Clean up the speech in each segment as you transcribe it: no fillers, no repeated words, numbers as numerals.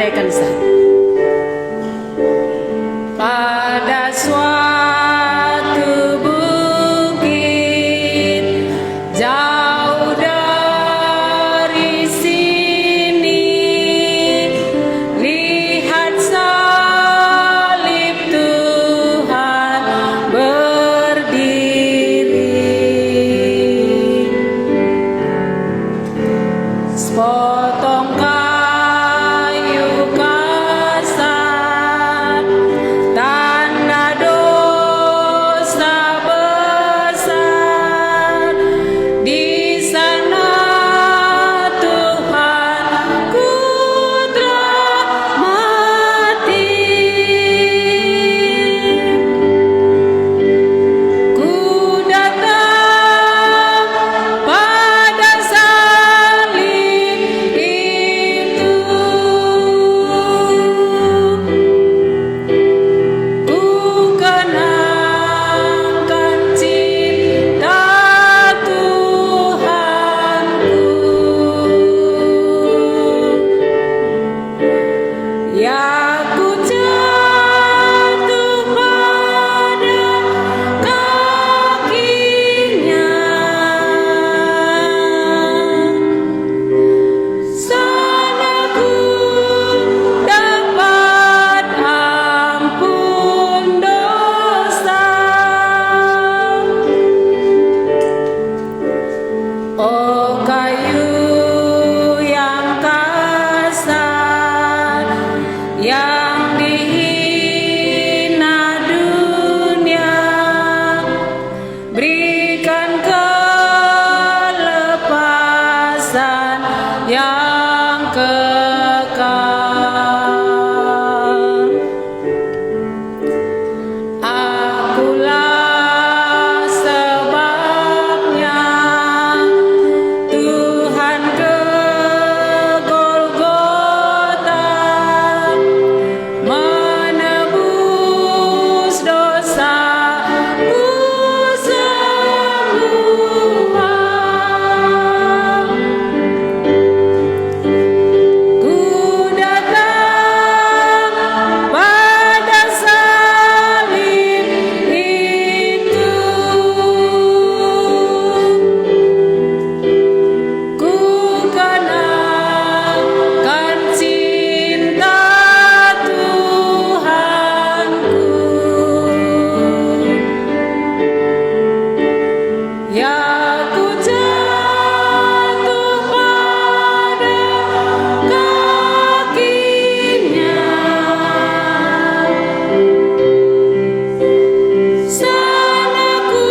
andaikan saja. Pada suatu bukit jauh dari sini, lihat salib Tuhan berdiri. Sepotong kayu kasar, tanda dosa besar. Di sana Tuhanku telah mati. Ku datang pada salib itu, ku kenangkan cinta Tuhanku. Ya ku jatuh pada kakinya, sana ku dapat ampun dosa. Oh kayu yang kasar, yang dihina dunia, berikan kelepasan yang kekal. Akulah sebabnya Tuhan ke Golgota, menebus dosaku semua. Ku datang pada salib itu, ku kenangkan cinta Tuhanku. Ya ku jatuh pada kakinya, sana ku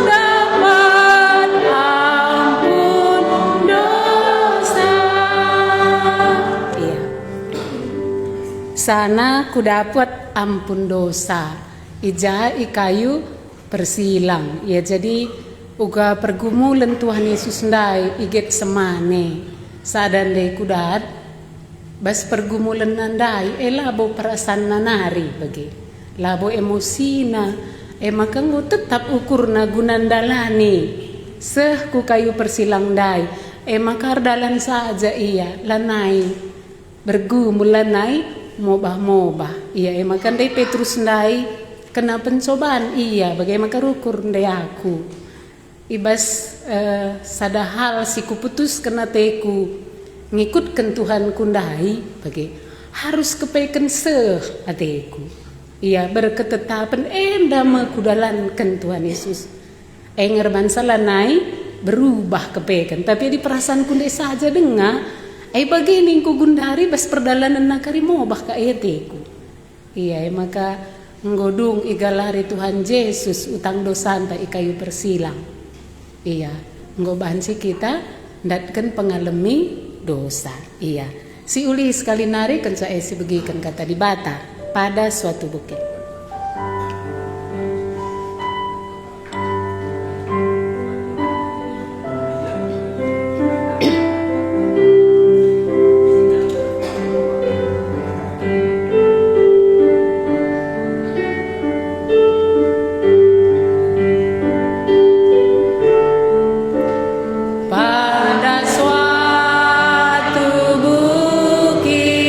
dapat ampun dosa. Iya. Sana ku dapat ampun dosa. Ija ikayu persilang. Ya jadi uga pergumulan Tuhan Yesus ndai iget semane. Sadan dei kudat bas pergumulan nandai labo perasaan nanari bagi. Labo emosina maka ngo tetap ukurna gunandalani. Seh ku kayu persilang dai maka dalan saja iya lanai bergumul lanai mobah-mobah. Iya maka ndai Petrus ndai kena pencobaan iya bagaimana rukur ndai aku. Ibas sada hal si kuputus kena teku ngikutkan Tuhan kundai bagi harus kepeken seh ateku. Iya berketetapan endama kudalankan Tuhan Yesus. Ngerban salanai berubah kepeken tapi di perasaan kundai saja dengar begini ku gundari bas perdalanan nakari mobah ka eteku. Iya maka nggodung igalari Tuhan Yesus utang dosanta ikayu persilang. Iya ngobahan si kita ndatkan pengalami dosa. Iya si uli sekali nari kan saya si begikan kata di bata pada suatu bukit. Pada suatu bukit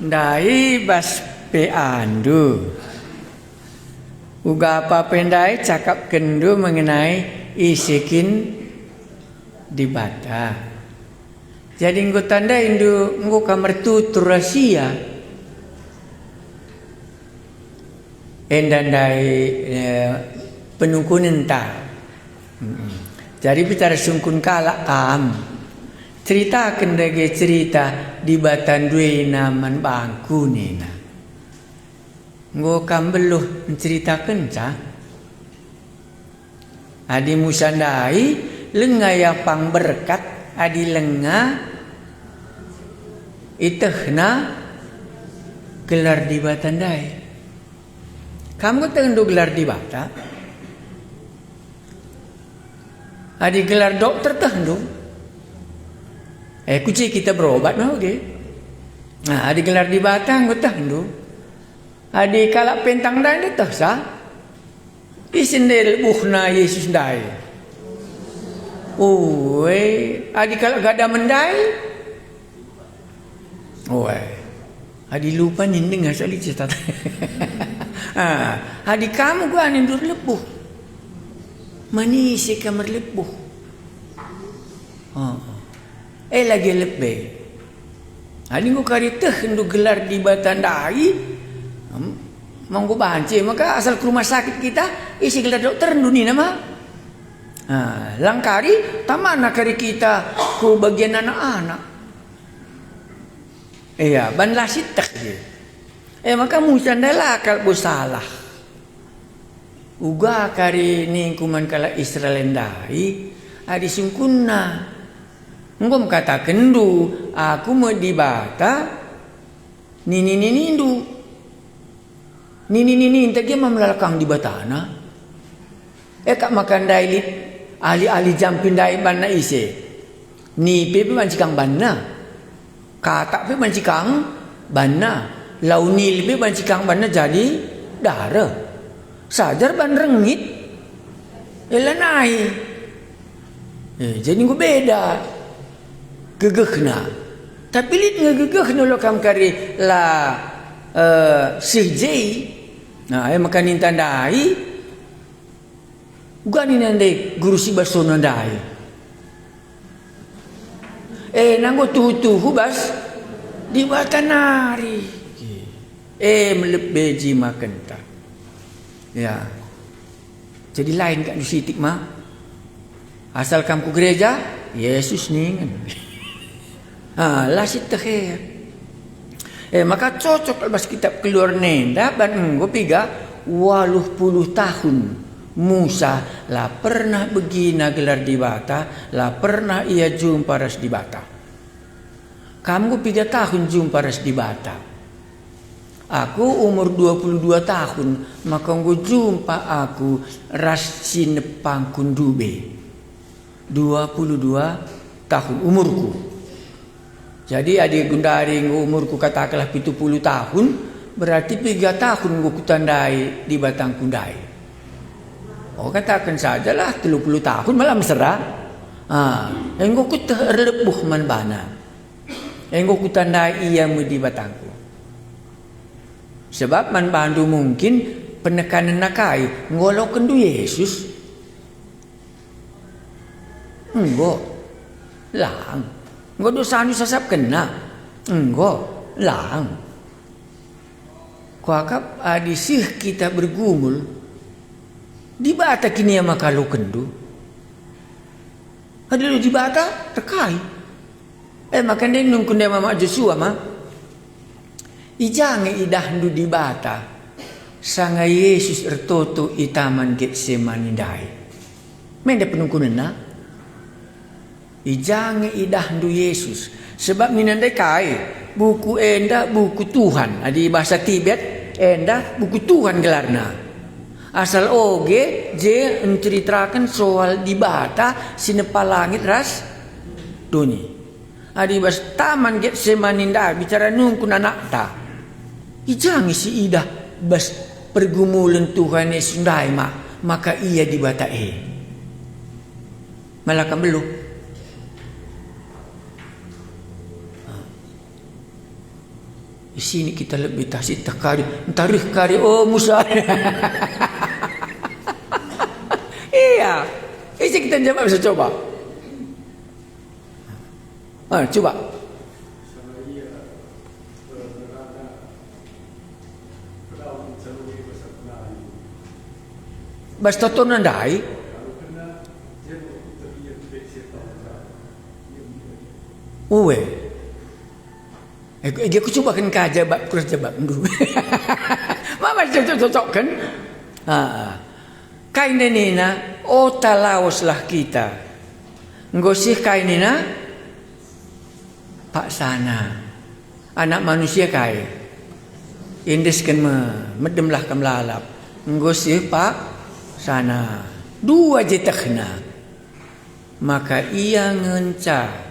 Ndai bas pe andu. Uga apa pendai cakap kendu mengenai isikin di bata. Jadi nggo tanda indu nggo kamar tutur rahasia. Endandai penungkunan ta. Jadi bicara sungkun kalak kam. Cerita kendage cerita di batan due naman bangku nina. Nggo kam beluh menceritakan ca. Adi musandai lenga yang pang berkat adi lenga itehna gelar di batan dai. Kamu tendu gelar di bata. Adi gelar dokter tendu. Kuci kita berobat no okay. Nah, adi gelar di bata nggo tendu. Adi kalak pentang dan itu sah. Isindel buhna Yesus dai. Adi kalak gada mendai. Adi lupa ninding asal cerita. Adi kamu gua nindur lebuh. Manisi kamar lebuh. Lagi lebih. Adi gua kari teh hendu gelar di batandai. Monggo banci maka asal ke rumah sakit kita isi gelar dokter dunia nama. Langkari tamana kari kita ku bagian anak-anak. Iya, banlah sitak je. Maka musandala kal salah. Uga kari ni kuman kala Israel endai adi sungkunna. Ngom kata kendu aku mau dibata nini nindu. Nini entah dia memelalakang di batana. Kak makan dailit ali jampin dai banna ise. Ni pepe mancikang banna. Kata pe mancikang banna. Launil pe mancikang banna jadi darah. Sajar ban rengit. Elanai. Jadi gue beda. Gegehna. Tapi lit ngegegehna lo kam kari la sihjei. Nah, makan tandai. Gani nandai guru si baso nandai. Nanggo tuhu bas di batanari. Melebeji makan tak. Ya. Jadi lain kat di sitik mah. Asal kamu gereja, Yesus nih. Lah sitek. Maka cocok lepas kitab keluar nenda ban enggo piga 80 tahun Musa lah pernah begina gelar di bata, lah pernah ia jumpa ras di bata. Kamu 3 tahun jumpa ras di bata. Aku umur 22 tahun, maka enggo jumpa aku ras sinepang kundube. 22 tahun umurku. Jadi adik gundari umurku katakanlah 70 tahun, berarti 3 tahun ku kutandai di batang kundai. Katakan sajalah 30 tahun malah mesra. Engko ku terlebuh man bana. Engko kutandai ia di batangku. Sebab man bandu mungkin penekanan nakai ngolo kendu Yesus. Engko lang. Engko dosa anu sasap kena. Engko lang. Kuakap adisih kita bergumul di bata kini ama kalau kendu. Ada di bata terkai. Makan dia nungkun dia mama Joshua mah. Ijange idahdu di bata. Sanga Yesus ertoto itaman Getsemani dai. Menda penungkunan na. Ijange idahdu Yesus. Sebab ninandai kai buku enda buku Tuhan. Di bahasa Tibet enda buku Tuhan gelarna. Asal oge je menceritakan soal di bata sinepa langit ras duni. Adi bas taman Getsemani nda bicara nungkun anak ta. Ijange si idah bas pergumulan Tuhan Yesus ndai maka ia di bata malakam belum. sini kita lebih tasik takari, tarikh kari oh Musa. Iya. Ini kita jawab bisa coba. Coba. Bas toto nandai. Uwe. Aku coba kan kajabak kurus jabak dulu. Mama cocok kan? Kain nina, talawaslah kita. Ngosih kain nina, pak sana. Anak manusia kai. Indes kan medemlah kamlalap. Ngosih pak sana. Dua jetakna. Maka ia ngenca.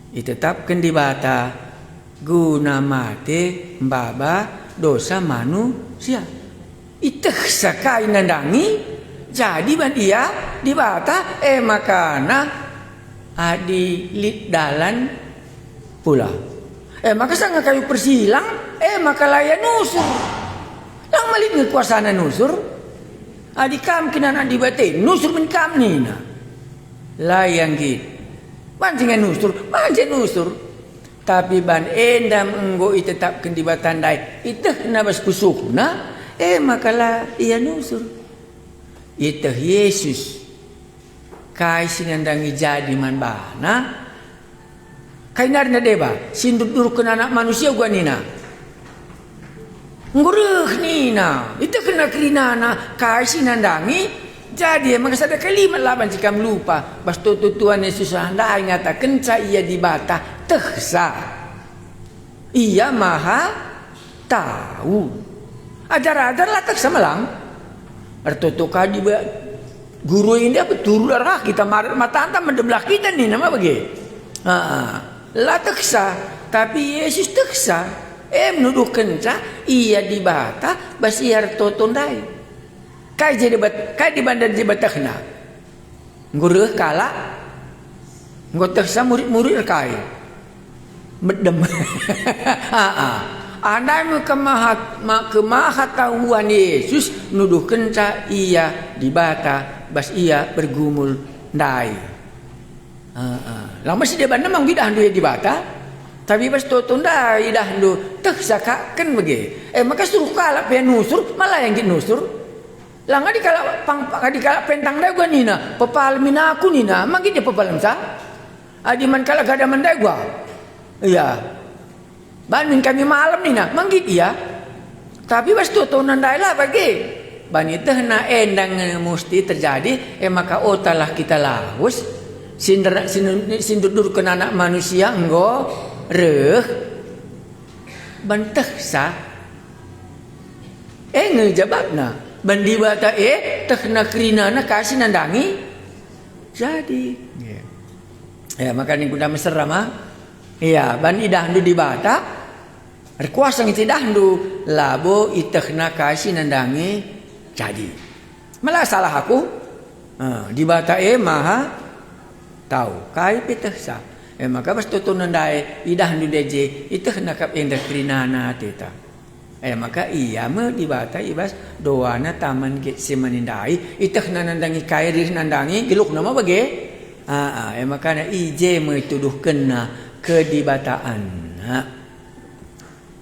Ditetapkan di bata guna mate baba dosa manusia. Iteh sakai nandangi jadi ban ia di bata makana adi lit dalan pula. Maka sanga kayu persilang maka layan nusur. Lang malit ngekuasana nusur. Adi kam kinan adi bate nusur men kam nina. Layang gitu. Bancingan nusur. Tapi ban endam enggo itetapkan di batandai. Iteh nabas kusukna. Makalah ia nusur. Iteh Yesus. Kai sinandangi jadi man bana. Kai narna deba. Sindudurkan anak manusia gua nina. Ngureh nina. Iteh kena kerinana. Kai sinandangi. Jadi emang ada kalimat laban jika lupa. Bas Tuhan Yesus anda ngatakan ia di bata tehsa. Ia maha tahu. Ajar-ajar lah tehsa malang. Artoto kadi guru ini apa turun darah kita marit mata anta mendebelah kita nih nama bagi. Lah tehsa. Tapi Yesus tehsa. Menuduhkan ia di bata bas ia artoto ndai. Kai di bandar di batakna. Ngureh kala. Ngotek sa murid-murid kai. Medem. Andai kemahatauan Yesus nuduhkan ia di bata bas ia bergumul ndai. Lama si dia bandar mang bidah dia di bata. Tapi bas toto ndai dah ndu teh sakaken bege. Maka suruh kala pe nusur malah yang nusur. Langga di kala pentang dai gua nina, pepal mina aku nina, mangki dia pepal sa. Adi man kala gada mandai gua. Iya. Banin kami malam nina, mangki dia. Tapi bas toto nandai lah bagi. Bani teh na endang mesti terjadi, maka otalah kita lahus. Sindur kena anak manusia enggo reh. Banteh sa. Ngejabakna. Bandi bata tekna kerinana kasih nandangi jadi maka ni kuda mesra mah bandi dahdu di bata berkuasa ngiti dahdu labo itekna kasih nandangi jadi malah salah aku di bata maha tahu kai petesa maka pas tutu nandai idahdu deje itekna kap endak kerinana teta. Maka ia dibata ibas doana taman semanindai itah nandangi kairi nandangi geluk nama bage maka na ije metuduhkeun kedibataan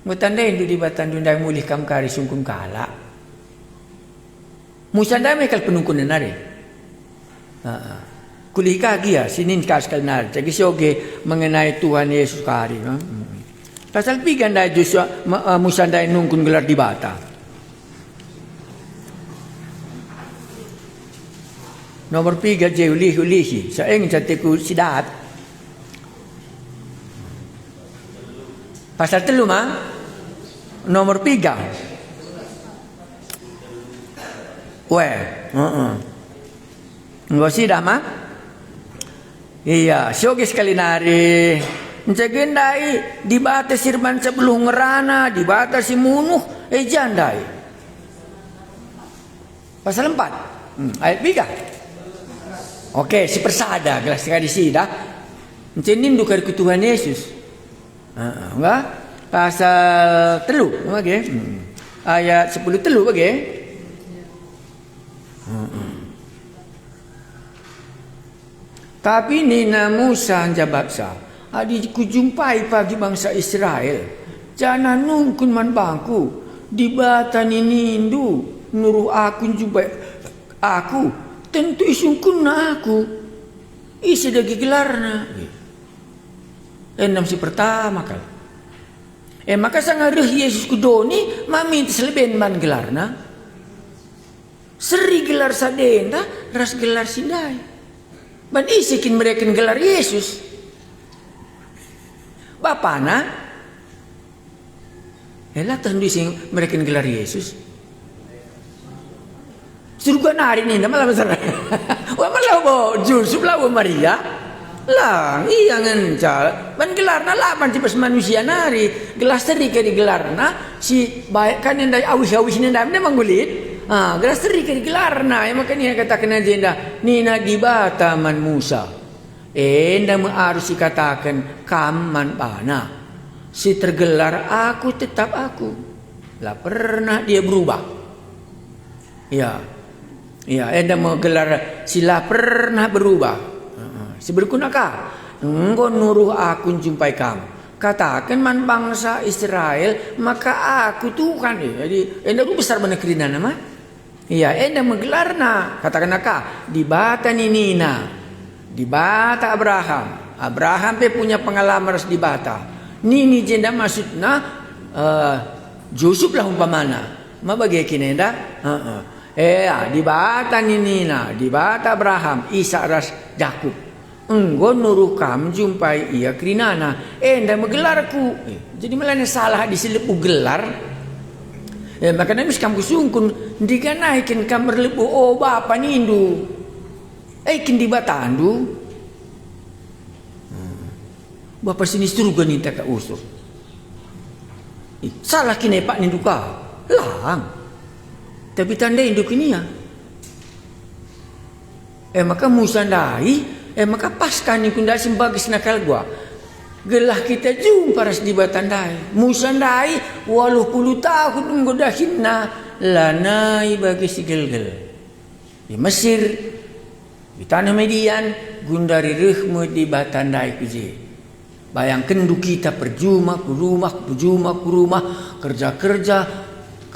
mutandai du dibatan dundai mulih kam kari sungkum kala musandai mekal penungkun nare kulih kagia sinin kaskal nar jadi sioge mengenai Tuhan Yesus kari pasal pigan dah Joshua musandai nungkun gelar di bata. Nomor 3 je ulihi sa eng jatiku sidat. Pasal 3 nomor 3. Enggak sidah mah? Iya, sioge sekali nari. Ncagendai di bata sirban sebelum ngerana di bata si munuh jandai. Pasal 4 ayat 3. Oke, si persada gelas sekali sida. Ncenin dukar ke Tuhan Yesus. Enggak? pasal telu bagi. Ayat 10 telu bagi. Tapi Nina Musa jababsa, adi kujumpai pagi bangsa Israel. Jangan nungkun man bangku di batan ini indu nuruh aku jumpai aku tentu isungkun na aku isi dagi gelarna. Enam si pertama kali. Maka sangaruh Yesus kudoni mami seleben man gelarna. Seri gelar sadenda ras gelar sindai. Ban isikin mereka gelar Yesus. Bapana elah tendu sing mereka gelar Yesus. Surga nari ni malah besar. Wah malah bo Yusuf lah Maria. Lah iya ngencal. Ban gelarna lah ban tipe manusia nari. Gelas seri ke di gelarna si baik kan yang dari awis-awis ni dah memang gulit. Gelas seri ke gelarna. Makanya katakan agenda Nina di bata man Musa. Enda harus dikatakan kaman pana. Si tergelar aku tetap aku. Lah pernah dia berubah. Ya. Ya, enda menggelar sila pernah berubah. Si berkunakah? Engkau nuruh aku jumpai kamu. Katakan man bangsa Israel maka aku Tuhan. Jadi enda ku besar benar kerina nama. Iya, enda menggelarna. Katakan nakah? Di bata Nina, di bata Abraham. Abraham pe punya pengalaman harus di bata. Nini jenda maksudna Yusuf lah umpamana. Ma bagi kinenda? Di bata Nina, di bata Abraham, Isa ras Yakub. Engkau nuruh kam jumpai ia kerinana. Enda menggelarku. Jadi malah salah diselepu gelar. Maka nabi kamu sungkun diganaikan kamar lebu bapa nindu. Kin di batandu. Bapa sini surga ni tak usur. Salah kini pak nindu ka. Lang. Tapi tanda induk ini ya. Maka musandai. Maka paskan ni kunda sebagai senakal gua. Gelah kita jumpa ras di batandai. Musandai 80 tahun menggodahinna lanai bagi si gel-gel. Di Mesir, di tanah Median, gundari rehmu di batandai kuji. Bayangkan du kita perjuma ke rumah, kerja-kerja,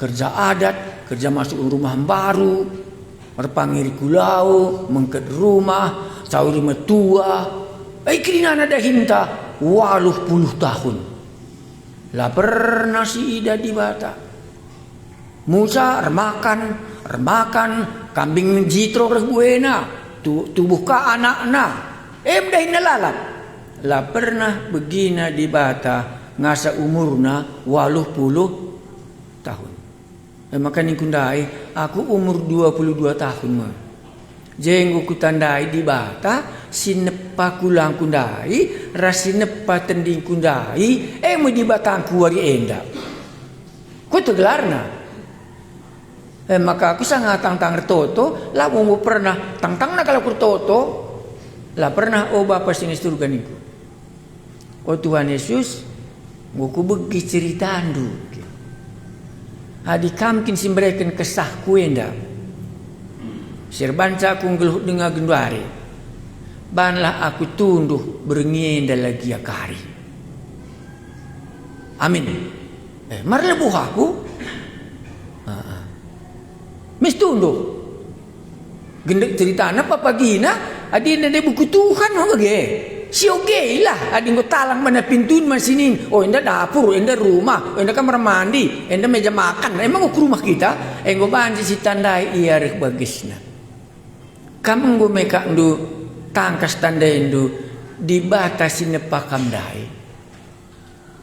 kerja adat, kerja masuk rumah baru, merpangiri kulau, mengket rumah, sauri metua. Kini ada hinta 80 tahun. Lah pernah si Ida di bata. Musa remakan kambing jitro rebuena, tubuh ka anak-anak. Dah inalalap. Lah pernah begina di bata ngasa umurna 80 tahun. Maka ni kundai aku umur 22 tahun mah. Jenggo kutandai di bata sinepa kulang kundai rasinepa tending kundai mo di batangku wari enda ku tegelarna maka aku sangat tang retoto lah mau pernah tang na kalau kurtoto lah pernah bapa sini surga niku Tuhan Yesus mau ku begi cerita andu adik kamkin simbreken kesah kuenda sirbanca aku ngeluh dengan gendari. Banlah aku tunduh berngenda lagi akari. Amin. Marlebuh aku. Mis tunduh. Gendek cerita apa pagina? Adi nade buku Tuhan ho ge. Si oge lah. Adi ngo talang mana pintun masinin. Enda dapur, enda rumah, enda kamar mandi, enda meja makan. Emang ke rumah kita? Ngo banji si tandai iya rek bagisna. Kamu meka ndu tangkas tanda ndu dibatasi nepakam dai.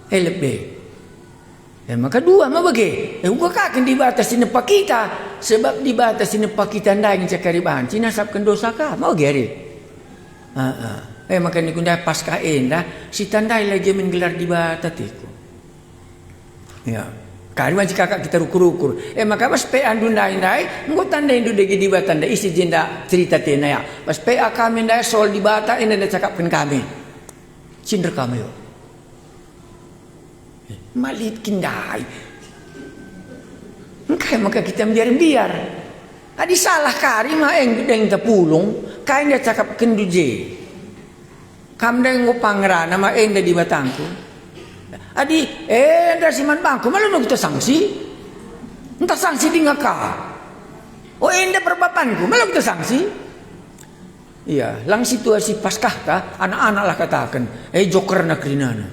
Lebih. Maka dua mah bagi. Gua kaken dibatasi nepak kita sebab dibatasi nepak kita ndai ngcakari banci nasabkan dosa ka. Mau gari. Maka ni kunda pasca enda si tandai lagi menggelar di batatiku. Ya. Kari wajib kakak kita rukur-rukur. Maka pas pe andu ndai nggo tanda indu degi di batanda isi jenda cerita tena ya. Pas pe kami ndai sol di bata enda cakapkan kami. Cinder kami yo. Malit kindai. Engkai maka kita biar. Adi salah kari mah deng tapulung, kain dia cakap kenduje. Kam deng pangrana mah enda di batangku. Adi enda siman bangku malu nu kita sanksi. Entah sanksi di ngaka. Oh enda perbapanku malu kita sanksi. Iya, lang situasi paskah ta, anak-anak lah katakan, joker nak rinana.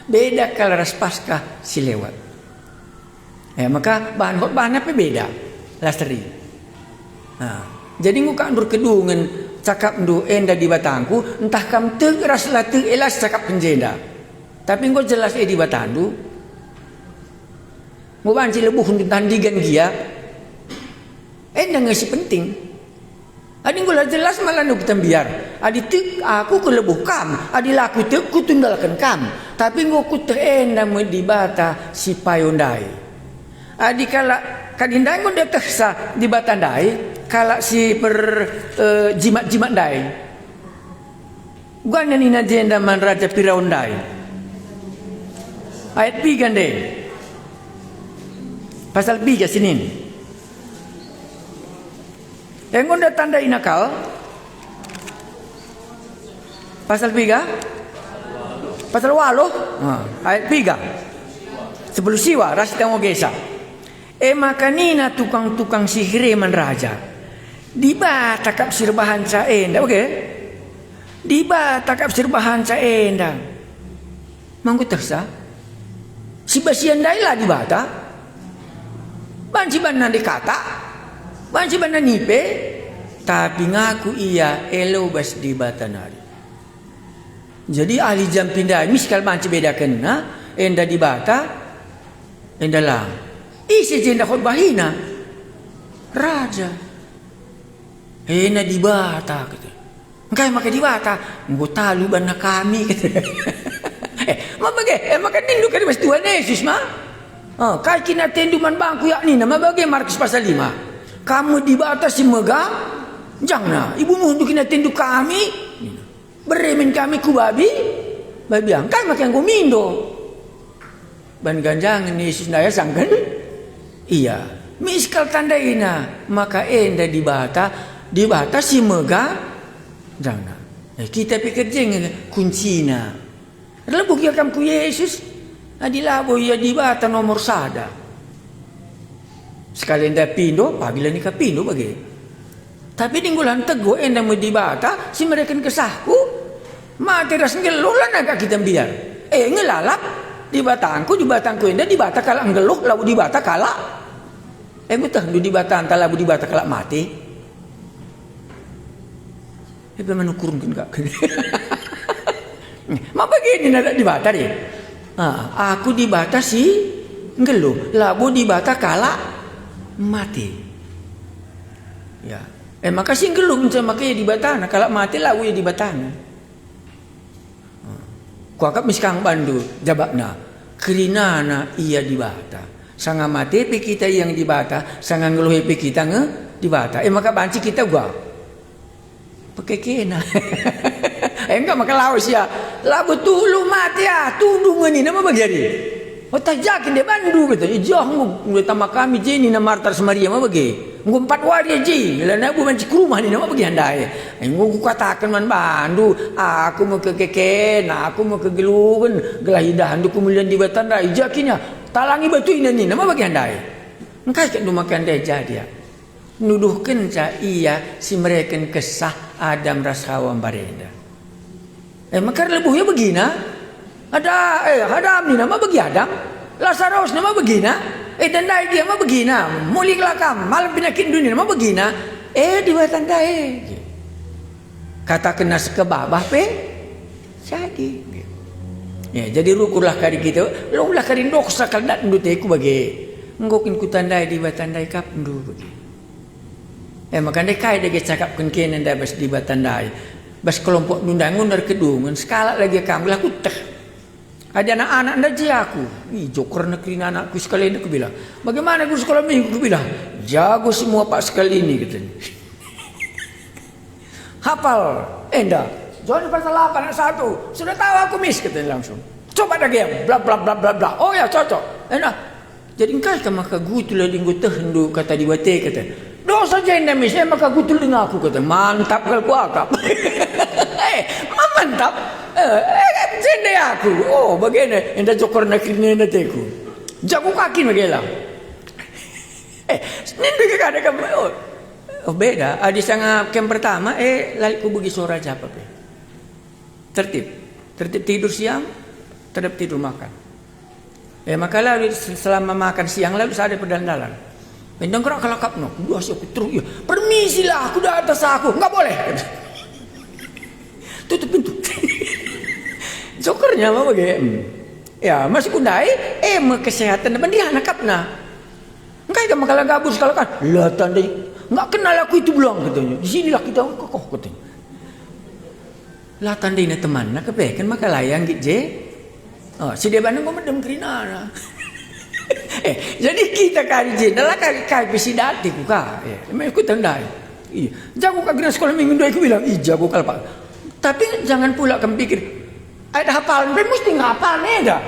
Beda kalau ras paskah si lewat. Maka bahan apa beda? Lasteri. Nah, jadi nguka andur kedungan cakap ndu enda di batangku, entah kam teg ras lateg elas cakap penjenda. Tapi engko jelas di batandu. Mau banci lebuh untuk tandigan dia. Enda ngasi penting. Adi ngula jelas malah nu kita biar. Adi teg aku kelebuh kam, adi laku teg ku tundalkan kam. Tapi ngoku terenda mo di bata si payondai. Adi kala kadindai ngon dia tersa di batandai, kala si jimat-jimat dai. Gua nina jenda man raja piraundai. Ayat 3 deh. Pasal 3 sini. Yang ngon dia tandai nakal. Pasal 3. Pasal 8. Ayat 3. Sebelum siwa ras tengok gesa. Makanina tukang-tukang sihir man raja. Diba takap sirbahan sa enda, oke? Diba takap sirbahan sa enda. Mangko tersa. Si basian dailah di bata. Banci banan dikata. Banci banan nipe. Tapi ngaku iya elo bas di bata nari. Jadi ahli jam pindah miskal banci bedakan na enda di bata enda lang. Isi jenda khutbahina raja di bata kata. Engkai maka di bata nggo talu bana kami kata. Maka tindu kari mas Tuhan Yesus mah. Kai kina tindu man bangku yakni nama bagi Markus pasal 5. Kamu di bata si megang jangan ibu mundu kina tindu kami beremin kami ku babi angkai maka yang mindo ban ganjangan Yesus naya sangkan. Iya, miskal tandaina maka enda di bata si mega jangan. Kita pikir jeng kuncina. Lebu kia kam ku Yesus adilah boya di bata nomor sada. Sekali enda pindo, pagila ni ka pindo bagi. Tapi dinggulan tego enda mo di bata si mereka kesahku. Mati ras ngelulan agak kita biar. Ngelalap di batangku enda di bata kala ngeluh lalu di bata kala. Betah di bata antara labu di bata kala mati. Bagaimana kurungkan kak? Ma begini nada di bata deh. Aku di bata si ngeluh labu di bata kala mati. Ya. Maka si ngeluh makanya di batana kala mati labu ya di batana. Kuakap miskang bandu jabakna kerinana iya di bata. Sanga mati pe kita yang di bata, sanga ngeluh pe kita di bata. Maka banci kita gua. Pakai kena. Enggak maka laos ya. Labu tulu mati ya, tudungan ini nama bagi. Tajakin dia bandu gitu. Ijah ngu tama kami jeni na martar Maria mah bagi. Ngu 4 wari ji. Lah nabu banci ke rumah ni nama bagi handai. Ngu katakan man bandu, aku mau ke kekena, aku mau ke gelugan, gelahidahan du kemulian di batanda ijakinya. Talangi batu ini nama bagi handai. Engkai kan makan deja dia. Nuduhkan ca iya si mereka kesah Adam rasawan barenda. Maka lebuhnya begina. Adam ni nama bagi Adam. Lazarus nama begina. Dan dia nama begina. Mulik lakam malam penyakit dunia nama begina. Di batanda kata kena sekebabah pe jadi. Ya, jadi rukulah kari kita, ulah kari doksa kaldat nduteku bagi. Ngokin ku tandai di batandai kap ndu bagi. Maka kai dia cakap kenkenen dah bas di batandai. Bas kelompok nundangun dari kedungan skala lagi kamu lah kuteh. Ada anak-anak ndaji aku. Joker negeri anakku sekali ini aku bilang. Bagaimana aku sekolah minggu aku bilang. Jago semua pak sekali ini katanya. Hafal enda. John pasal 8 ayat 1. Sudah tahu aku mis katanya langsung. Coba dah dia, bla bla bla bla bla. Oh ya cocok. Enak. Jadi engkau kan maka gutul linggu hendu kata di bate kata. Dosa jenda mis, maka gutul dengan aku kata. Mantap kalau ku akap. Mantap. Jenda aku. Oh bagaimana? Enda cokor nak kini nateku. Jago kaki bagaimana? Nindu ke kada kamu. Oh beda. Adi sangat kem pertama. Lali ku bagi suara siapa pe? Tertib tidur siang, tertib tidur makan. Maka lalu selama makan siang lalu saya ada perdandalan. Pendang gerak kalau kapno, dua siapa terus ya. Permisilah, aku dah atas aku, nggak boleh. Tutup pintu. Jokernya apa bagaimana? Ya masih kundai, kesehatan dan dia anak kapna. Enggak kamu kalau gabus kalau kan, lah tandai nggak kenal aku itu belum katanya. Di sinilah kita kokoh katanya. Lah tandai teman nak kepekan maka layang gitu. Oh, si dia bandung kau mendem kerina. Jadi kita kali jenda lah kali pesidati kuka. Aku tandai. Iya, jago kagina sekolah minggu dua aku bilang, jago kal pak. Tapi jangan pula kamu pikir ada hafalan, mesti ngapal nih dah.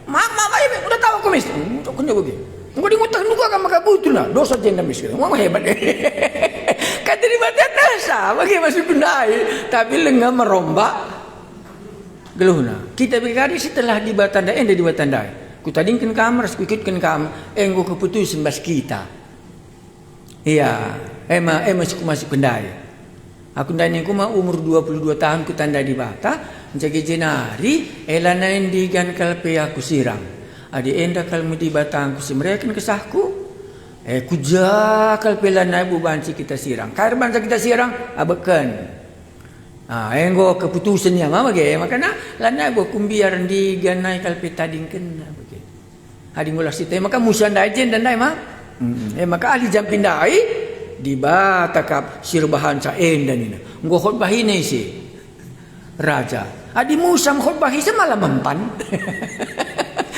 Mama udah tahu aku mesti. Untuk kena begini. Engkau di ngutang juga kamu kabutul lah. Dosa jenda mesti. Mama hebat. Kata di badan dasa, bagi masih pendai. Tapi lengah merombak. Geluhna. Kita berkali setelah di batandai, di batandai. Ku tadingkan kamar, ku ikutkan kamu. Engkau keputusan bas kita. Iya. Masuk pendai. Aku tanya aku mah umur 22 tahun ku tanda di bata. Menjaga jenari. Elana indigan kalpe aku siram. Adi enda kalmu di batangku si mereka kesahku. Kujakal pelanai bu banci kita sirang. Kair banca kita sirang abekan. Enggo keputusannya mama ge makana lanai bu kumbiar di ganai kalpe tading kena begitu. Adi ngulah sita maka musan dajen dan dai mah. Maka ahli jam pindai di batakap sirbahan sa enda nina. Nggo khotbah ini si raja. Adi musam khotbah isa malah mempan.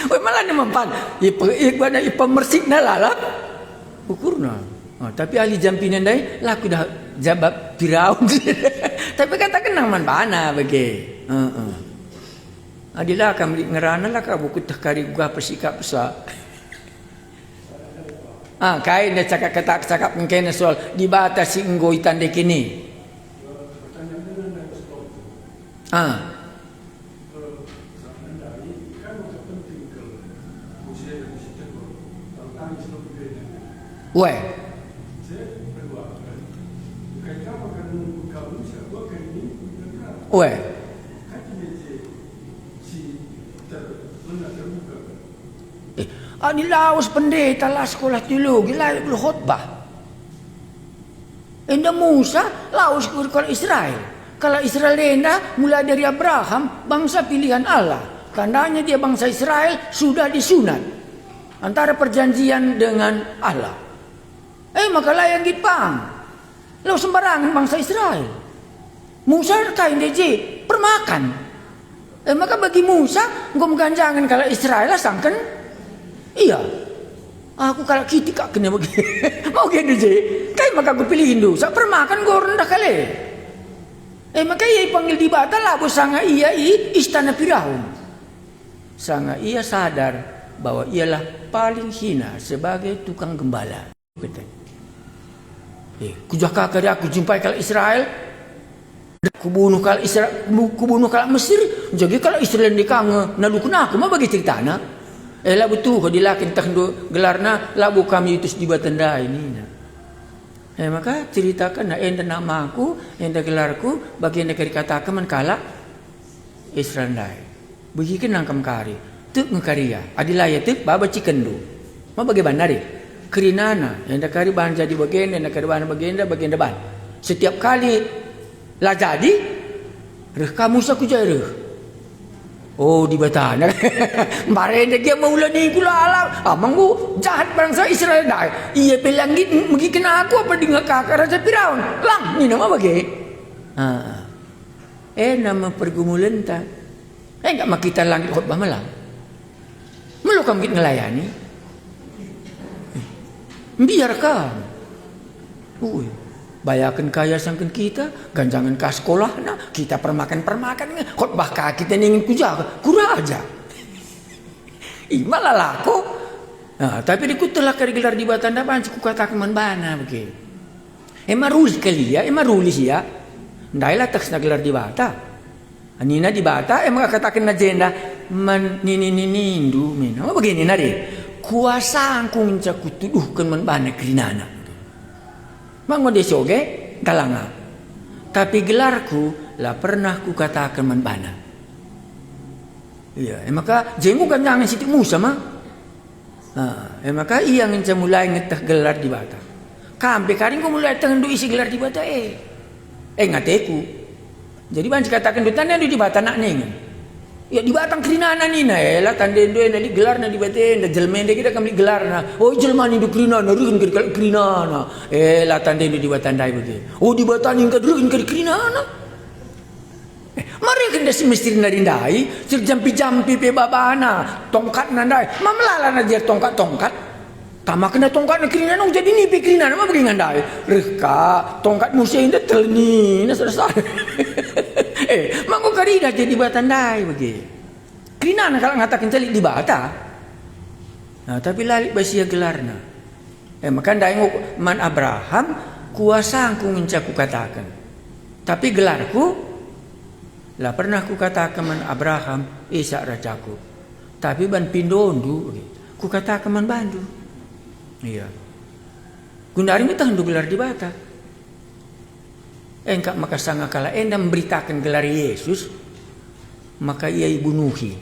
Malah ni mempan. Ipamersik na lah. Ukurna. Tapi ahli jampinan dai laku dah jawab Firaun. Tapi kata kenang man bana bagi. Adilah kami ngerana lah ka buku takari gua persikap sa. Kain dah cakap mungkin soal dibatasi enggo itande kini. Weh. Ni laos pendeta lah sekolah teologi lah belum khotbah. Enda Musa laos kalau Israel. Kalau Israel enda mulai dari Abraham bangsa pilihan Allah. Tandanya dia bangsa Israel sudah disunat antara perjanjian dengan Allah. Maka layang gipang. Lalu sembarangan bangsa Israel. Musa kain DJ permakan. Maka bagi Musa engkau mengganjangan kalau Israel lah sangkan. Iya. Aku kalau kita kak kena bagi. Mau gini DJ. Kain maka aku pilih Hindu. Saya permakan gue rendah kali. Maka ia panggil di batal lah. Sanga ia istana Firaun. Sanga ia sadar bahwa ialah paling hina sebagai tukang gembala. Kujaka kali aku jumpai kalau Israel, kubunuh kalau Israel, kubunuh kalau Mesir, jadi kalau Israel dikange, nalukun aku mau bagi cerita na, lah betul kau dilakin tak gelarna, labu kami itu di batanda ini. Maka ceritakan na enda nama aku, enda gelarku, bagi enda katakan menkala Israel dai, begitu nangkam kari, tuk ngkaria, adilaya tuk baba cikendu, mau bagi bandari. Kerinana yang dah kari bahan jadi bagian, yang dah kari bahan bagian depan. Setiap kali lah jadi, kamu saku jaya. Oh di batana, mare dia mau lani kula alam. Amangku jahat bangsa Israel dah. Ia pelangit mungkin kena aku apa dengan kakak Raja Firaun. Lang, ni nama bagi. Nama pergumulan tak. Enggak mak kita langit khotbah malam. Melukam kita ngelayani. Biarkan. Bayarkan kaya sangkan kita, ganjangan ke sekolah, kita permakan, khotbah kita ingin kujaga, kurang aja. Malah laku. Nah, tapi dikutelah kari gelar di batanda banci ku katakan man bana begitu. Emang rulis kali ya, emang rulis ya. Ndailah teks na gelar di bata. Anina di bata emang katakan na jenda man nini nindu min. Apa begini nari? Kuasa angku mencak kutuduhkan man bana kerinana. Mango desoge galanga. Tapi gelarku lah pernah ku katakan man bana. Iya, maka jenggu kan jangan sitik Musa mah. Nah, maka iya ngenca mulai ngetah gelar di bata. Kampe karing ko mulai tengen du isi gelar di bata ngateku. Jadi banci katakan du tanda du di bata nak nengen. Ya di batang kerinana nina lah tanda du ena li gelar na di bata enda jelmende kita kami gelar na. Oh jelmani du kerinana rugen ke kerinana. Lah tanda du di bata ndai begitu. Oh di bata ning ka rugen ke kerinana. Mari kena semesti narindai, jampi-jampi pe babana, tongkat nandai, mamlala na dia tongkat-tongkat. Tama kena tongkat na kirina nong jadi ni pe kirina nama bagi ngandai. Reka tongkat musia inda telni na selesai. Mango karina jadi batandai bagi. Kirina na kalau ngatakan celik di bata. Nah, tapi lalik basia gelarna. Maka ndai ngok man Abraham kuasa angku ngincaku katakan. Tapi gelarku lah pernah ku katakan man Abraham, Ishak rajaku. Tapi ban pindondu, ku katakan man bandu. Iya. Gundari mitah hendu gelar di bata. Engkak maka sanga kala enda memberitakan gelar Yesus, maka ia ibunuhi.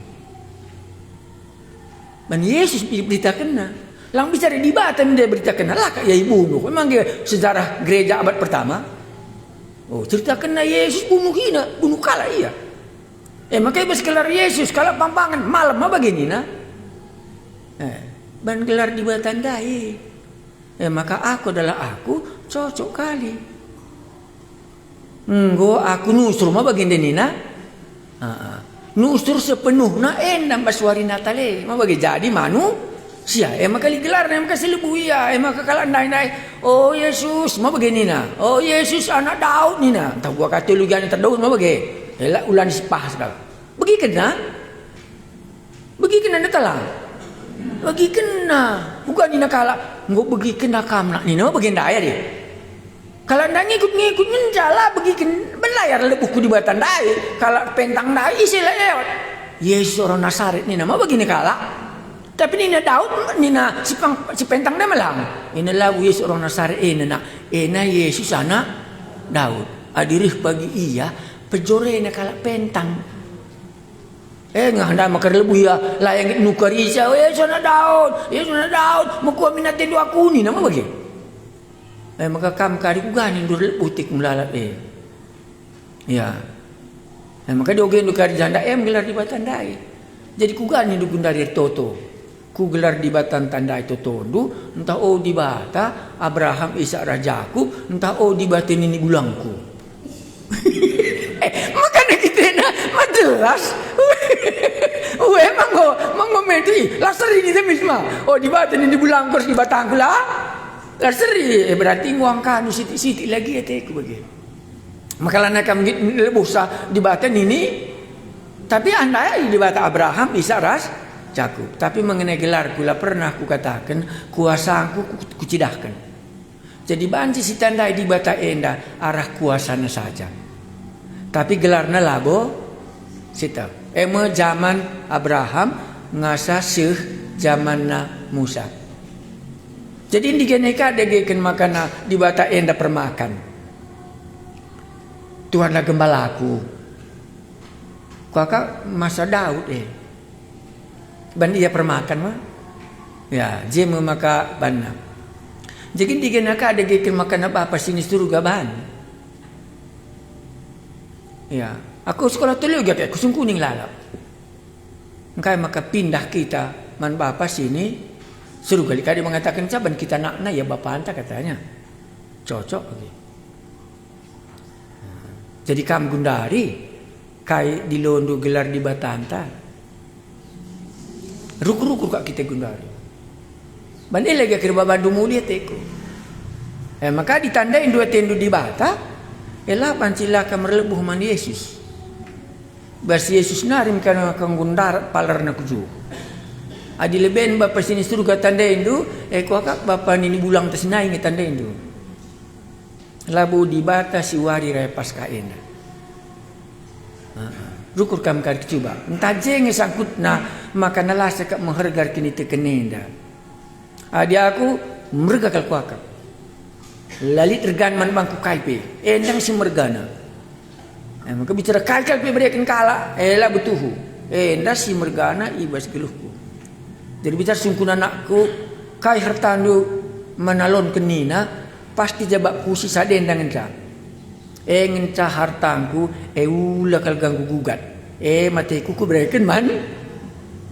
Ban Yesus diberitakan na. Lang bicara di bata dia beritakan lah kak ia ibunuh. Memang dia sejarah gereja abad pertama. Oh ceritakan na Yesus bunuh kala iya. Makanya bas gelar Yesus kala pampangan malam apa begini na. Ban gelar di batandai. Maka aku adalah aku cocok kali. Nggo aku nusur mah begini nina. Nusur sepenuhna endam baswari natale. Mah bagi jadi manu. Sia, maka gelar na maka selebu ya, maka kala ndai-ndai. Oh Yesus, mau begini na. Oh Yesus anak Daud ni na. Tahu gua kata lu jangan terdaud mau bagi. Elak ulan sepah sedang. Bagi kena. Bagi kena netalang. Bagi kena. Bukan ni nak kala. Ngok bagi kena kamnak ni na bagi ndai dia. Kalau ndak ngikut menjala bagi kena belayar lebuhku di batan dai. Kalau pentang dai isilah lewat. Yesus orang Nazaret ni na mau begini kala. Tapi nina Daud, nina si pentang dia malang. Inilah Yesus orang Nazaret ena Yesus anak Daud. Adirih bagi ia pejore na kala pentang. Ngah hendak makar lebu ya layang nukar isa. Yesus anak Daud, makuha minate dua kuni nama bagi. Maka kam kari ku ganin dur utik melalat Ya. Maka diogen nukar janda gelar di batandai. Jadi ku ganin du gundari toto. Ku gelar di batan tanda itu tondu, entah di bata Abraham Ishak rajaku, entah di batin ini gulangku. Makanya kita nak jelas. Manggo meti, lasari ini demisma. Di batin ini gulangku di batangku lah. Lasari, berarti nguangkan siti lagi ya teku bagi. Maka lana kami lebusa di batin ini, tapi anda di bata Abraham Ishak Jacob. Tapi mengenai gelar kula pernah ku katakan kuasaku kucidahkan. Jadi banci si tandai di bata enda arah kuasana saja. Tapi gelarna labo sita. Zaman Abraham ngasa sih zamanna Musa. Jadi digeneka degeken makana di bata enda permakan. Tuhanlah gembalaku. Kakak masa Daud ban ia permakan mah ya jema maka banna jadi digenaka ada gekel makan apa sini surga ban ya aku sekolah telu juga kayak kusung kuning lalap engkai maka pindah kita man bapa sini surga kali mengatakan saban kita nakna ya bapa anta katanya cocok lagi jadi kam gundari kai dilondo gelar di batanta ruku-ruku kak kita gundari. Bandai lagi akhir babandu mulia teko. Maka ditandain dua tendu di bata. Elah pancila kamerlebuh man Yesus. Bas Yesus narim kana kanggundar palarna kuju. Adi leben bapa sini surga tandain tu, kuakak bapa nini bulang tersenai ngi tandain tu. Labu di bata si wari raya pasca ena. Rukur kam kar cuba. Entah jeng sangkut na maka nalas kak menghargar kini tekenenda. Adi aku merga kal kuakak. Lalit regan man bangku kaipe, endang si mergana. Maka bicara kai-kai berikan kala, lah betuhu. Endah si mergana ibas geluhku. Jadi bicara sungkun anakku, kai hartandu menalon kenina, pasti jabak kusi sadendang enca. Ngenca hartangku, ulah kal ganggu gugat. Mati kuku berikan man,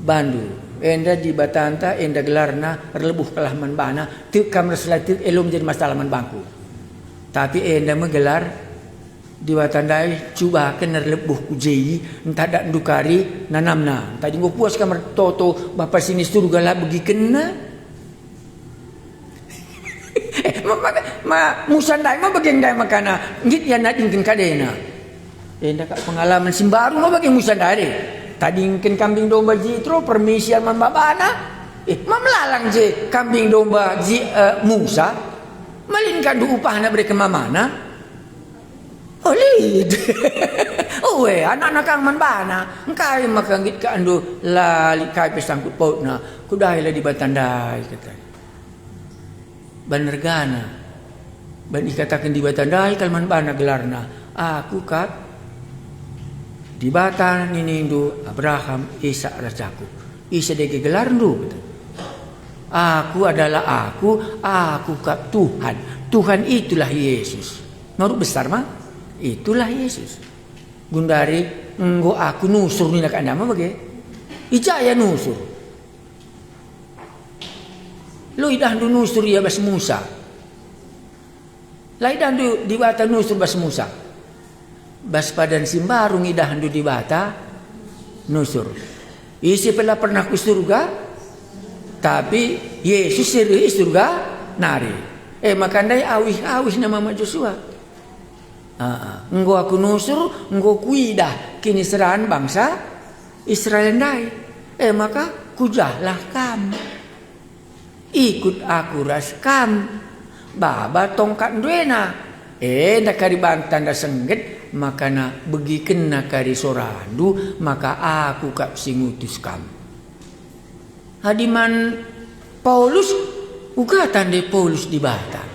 bandu. Endah di batanta, endah gelarna, relebuh kalah man bana, tuk kamar selatik elom jadi masalah man bangku. Tapi endah menggelar, di batandai cuba kena relebuh kujei, entah dak dukari nanamna. Tadi ngau puas kamar toto, bapa sini surga lah bagi kena. Musandai ma bagian dai makana, ngit ya nadingkin kadena. Endah kak pengalaman simbaru ma bagian musandai. Tadi ingin kambing domba jitro permisian membabana, mamelalang je kambing domba Musa, malinkan du upahna mereka mamana. Olid, anak-anak kang manbana, engkai makangit ka ando lali kai pesangkut pautna, kudai lah di batandai kata. Banergana, ban ikatakan di batandai kalman bana gelarna, aku kat di batan ini Hindu Abraham, Ishak, dan Yakub. Isa dege gelar ndu. Aku adalah aku kat Tuhan. Tuhan itulah Yesus. Naruh besar mah? Itulah Yesus. Gundari nggo aku nusur ni nak anda mah bage. Ijaya nusur. Lo idah ndu nusur ya bas Musa. Lai dah ndu di batan nusur bas Musa. Bas padan simbarung idah handu di bata nusur. Isi pernah ku surga, tapi Yesus siri surga nari. Makandai awih nama Joshua. Enggo aku nusur, enggo ku idah kini serahan bangsa Israel ndai. Maka kujahlah kamu. Ikut aku ras kam. Baba tongkat duena. Nak kari bantan dah sengget. Maka na begiken na kari sorandu, maka aku kap singutus kam. Hadiman Paulus uga tande Paulus di bata.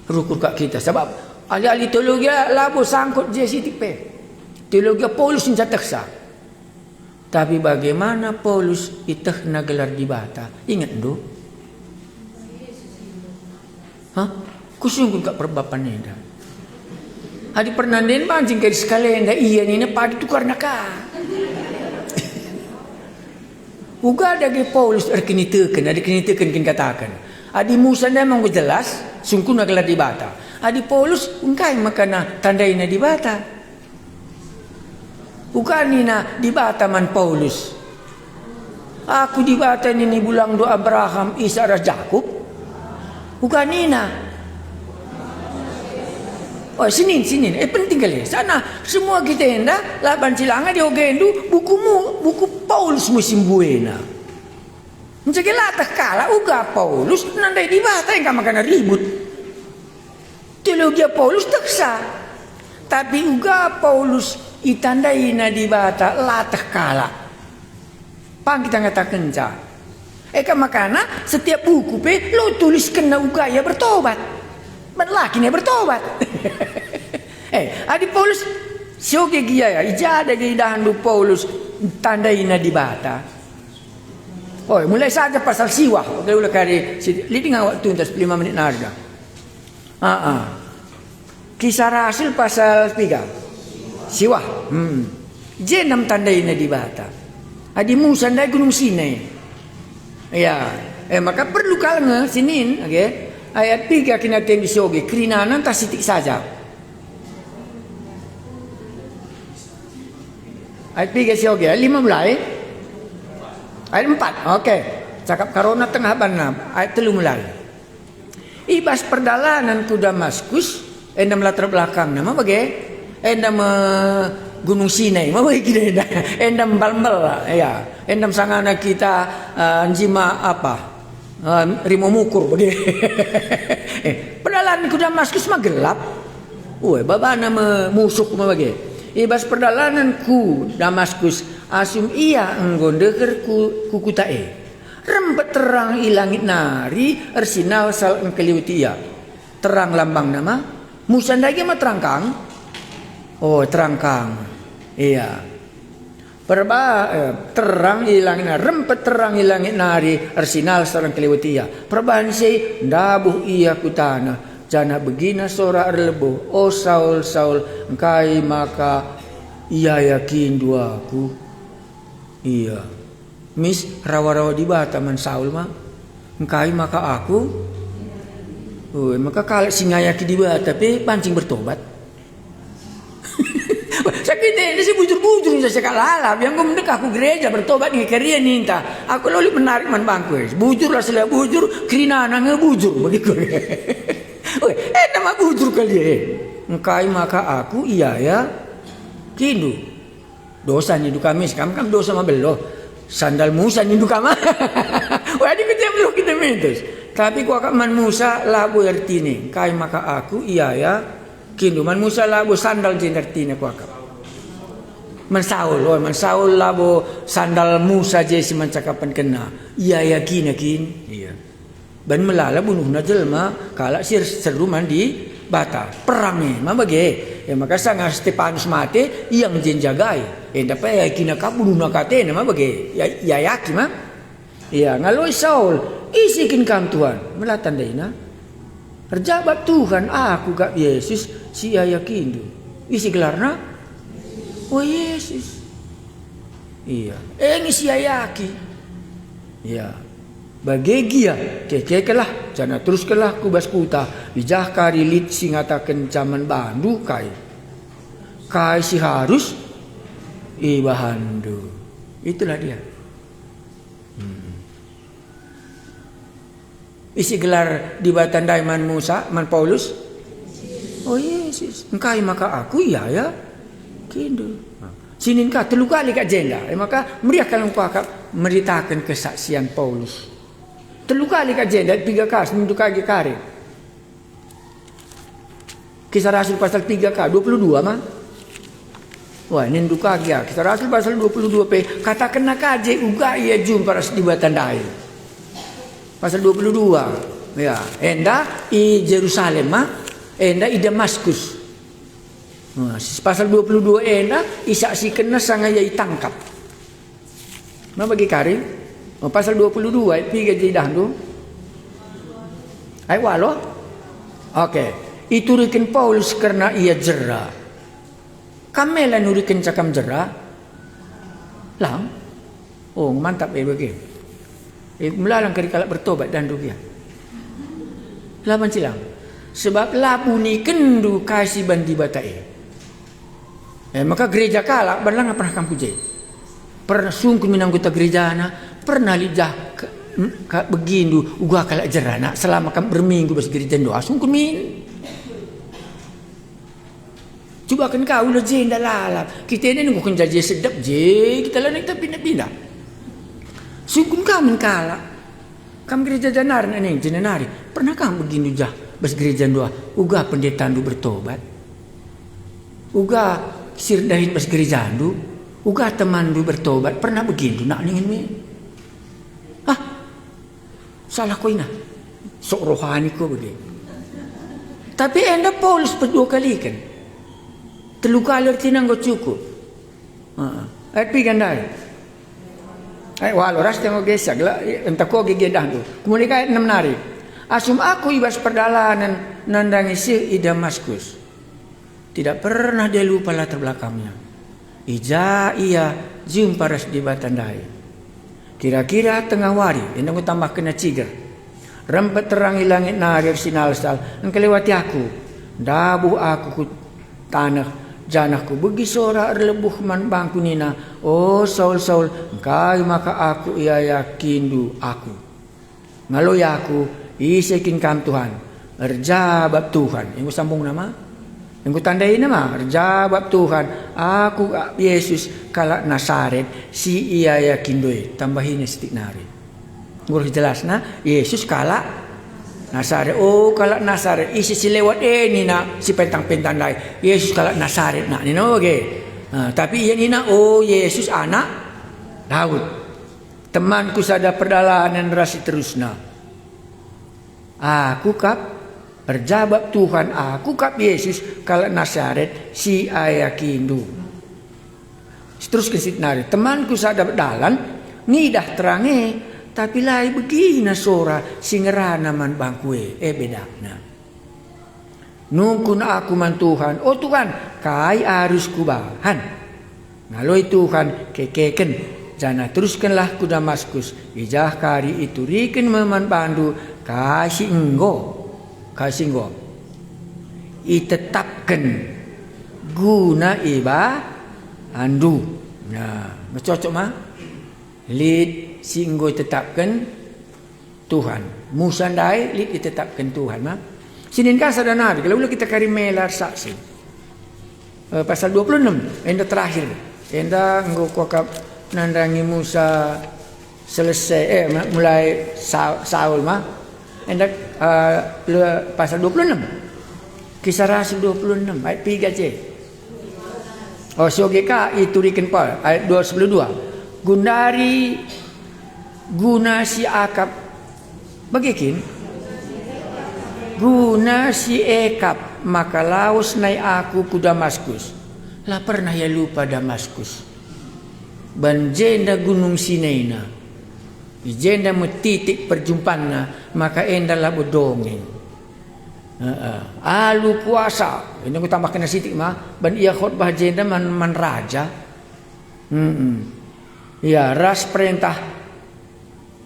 Rukur kak kita sebab ahli teologi labo sangkut je sitipe. Teologi Paulus mencataksa. Tapi bagaimana Paulus itah na gelar di bata? Ingat do? Kusungkun kak perbapan nenda. Adi pernah den mancing kali sekali nda iya ni padi tukar naka. Uga ada ke Paulus kini teken kin katakan. Adi Musa nda memang jelas sungkun nagala di bata. Adi Paulus engkai makana tandai na di bata. Uga nina di bata man Paulus. Aku di bata ni bulang do Abraham, Ishak, dan Yakub. Uga nina. Sinin. Penting kali. Sana semua kita hendak laban silanga di ogendu buku Paulus musim buena. Mencegah latah kala uga Paulus nandai di bata yang kamakan ribut. Teologi Paulus teksa. Tapi uga Paulus itandai na di bata latah kala. Pang kita ngatakan kenca. Kamakana setiap buku lo tuliskan na uga ya bertobat. Laki ni bertobat. Adi Paulus sioge gia ya ijada geidahan du Paulus tandai na di bata. Mulai saja pasal siwah. Oke ulah kari liding waktu entas 5 menit narga. Kisah Rasul pasal 3. Siwah. Jenam tandai na di bata. Adi Musa ndai Gunung Sinai. Ya, maka perlu kalnge sinin, okay? Ayat 3 kena temi soge kerinanan tak sitik saja. Ayat 3 soge 5 mulai. Ayat 4. Okey. Cakap karona tengah banam. Ayat 3 mulai. Ibas perjalanan ku Damaskus, endam latar belakang nama bagai endam Gunung Sinai, mau begini endam balmbal ya, endam sangana kita njima apa, rimo mukur begini. Perjalanan ke Damaskus mah gelap, babana musuk mah begini. Ibas perjalananku Damaskus asum iya enggon deker ku kutae, rembet terang ilangit nari ersinal sal engkeliutia, terang lambang nama, musandagi mah terangkang. Oh terangkang, iya. Terang ilangina, rempet terang ilangit nari, arsinal sarang kelewatia. Perbaan say, dabuh iya kutana, jana begina sora erlebo. Oh Saul, Saul, engkai maka iya yakin duaku. Iya. Mis rawa-rawa di bataman Saul mah, engkai maka aku. Oh, maka kalau singayaki di bata, tapi pancing bertobat. Sakit ini si bujur-bujur saya kalalap yang gue aku gereja bertobat nih karian ninta aku loli menarik man bangku bujur lah sila bujur kerinana ngebujur begitu. Nama bujur kali engkai maka aku iya ya kindu dosa nyidu kami kam dosa mah belo sandal Musa nyidu kama. Wah di kita belum kita mintus tapi ku akan man Musa labu artine kai maka aku iya ya kindu man Musa labu sandal jenartine ku akan man Saul labo sandal Musa jesi mencakapan kena iya yakin iya ban melala bunuh na jelma kala sir seruman di bata perangnya mah bage maka sang Stefanus mate yang jenjagai dapat yakin ka bunuh na katena mah bage ya yakin mah iya ngaloi Saul isikin kam Tuhan melatan deuna terjabat Tuhan aku gak Yesus si yakin tu isi gelarna oh Yesus. Iya. Ngisi ayaki. Iya. Bagegia. Kekekelah. Jana terus kelah kubas kuta. Bijah karilit singatakan zaman bandu kai. Kai si harus. Ibahandu. Itulah dia. Isi gelar di batandai man Musa. Man Paulus. Oh Yesus. Engkai maka aku iya ya. Kindu. Sinin ka telu kali ka jenda. Maka meriah kalau kau akan meritakan kesaksian Paulus. Telu kali ka jenda 3 kali seminggu kali kare. Kisah Rasul pasal 3 ka 22 mah. Wah, ini duka ya. Kisah Rasul pasal 22 p katakan nak aje uga ia jumpa ras di batandai. Pasal 22. Ya, enda i Jerusalem mah, enda i Damaskus. Pasal 22 ena isaksi kena sangaya itangkap. Nah bagi kari pasal 22 piga jidah tu. Ai walo. Oke. Itu rikin Paulus karena ia jera. Kamela nurikin cakam jera. Lang. Oh mantap bagi. Melalang kari kalak bertobat dan dugia. Laban silang. Sebab labu ni kendu kasih bandi batai. Maka gereja kala berlang pernah kamu je. Pernah sungguh minanggota gereja na pernah lijah begindu uga kala jerana selama kamu berminggu bas gereja doa sungguh min. Coba kan kau udah je ndak lalap. Kita ini nunggu kerja je sedap je kita lah kita pindah-pindah. Sungguh kamu kala kamu gereja janar neng jenenari pernah kamu begindu jah bas gereja doa uga pendeta ndu bertobat. Uga sirdahin pas gereja ndu, uga teman ndu bertobat pernah begitu nak ningin me. Salah ko ina. Sok rohani ko begini. Tapi enda Paulus 2 kali kan. 3 kali tinang go cukup. Ay pigandai. Ay walo ras tengo gesag la enta ko gegedah ndu. Kemudian kaya 6 nari. Asum aku ibas perjalanan nandangi si Damaskus. Tidak pernah dia lupa latar belakangnya. Ija iya jumpa ras di batandai. Kira-kira tengah wari, ini aku tambah kena ciger. Rempet terangi langit narir sinal sal, kelewati aku. Dabuh aku ku tanah janahku begi sora erlebuh man bangku nina. Oh Saul Saul, engkai maka aku ia yakin du aku. Ngaloy aku isikin kam Tuhan. Erjabab Tuhan. Yang sambung nama Yang ku tandai nama jawab Tuhan, aku Yesus kalak Nasaret si ia yakin doi. Tambahinnya sedikit nari. Ngurus jelas na Yesus kalak Nasaret. Oh kalak Nasaret isi si lewat ini na si pentang-pentang dai. Yesus kalak Nasaret nak ni no oke. Tapi ia ni na oh Yesus anak Daud. Temanku sada perjalanan rasi terusna. Aku kap berjawab Tuhan, aku kap Yesus kalak Nasaret si ayah kindu. Terus kesinari, temanku sada berdalan, ni dah terange, tapi lai begina sora singerana man bangkue, bedakna. Nungkun aku man Tuhan, oh Tuhan, kai harus kubahan. Ngaloi Tuhan kekeken, jana teruskanlah ku Damaskus, ijah kari itu riken meman bandu, kasih enggo. Itetapkan guna iba andu. Nah, cocok mah. Lid singgo tetapkan Tuhan. Musa dai lid ditetapkan Tuhan mah. Sinin kan sadana kalau kita kari melar saksi. Pasal 26 enda terakhir. Enda nggo kokap nandangi Musa selesai mulai Saul mah. Hendak pasal 26. Kisah Rasul 26 ayat 3 je. Oh sogeka itu riken pa ayat 22. Gundari guna si Akab bagikin guna si Ekab maka laos nai aku ku Damaskus. Lah pernah ya lupa Damaskus. Banjenda gunung Sinaina. Jenda metitik perjumpana maka endalah bodongeng. Alu puasa. Ini aku tambahkan sitik mah. Ban ia khotbah jenda man raja. Ya ras perintah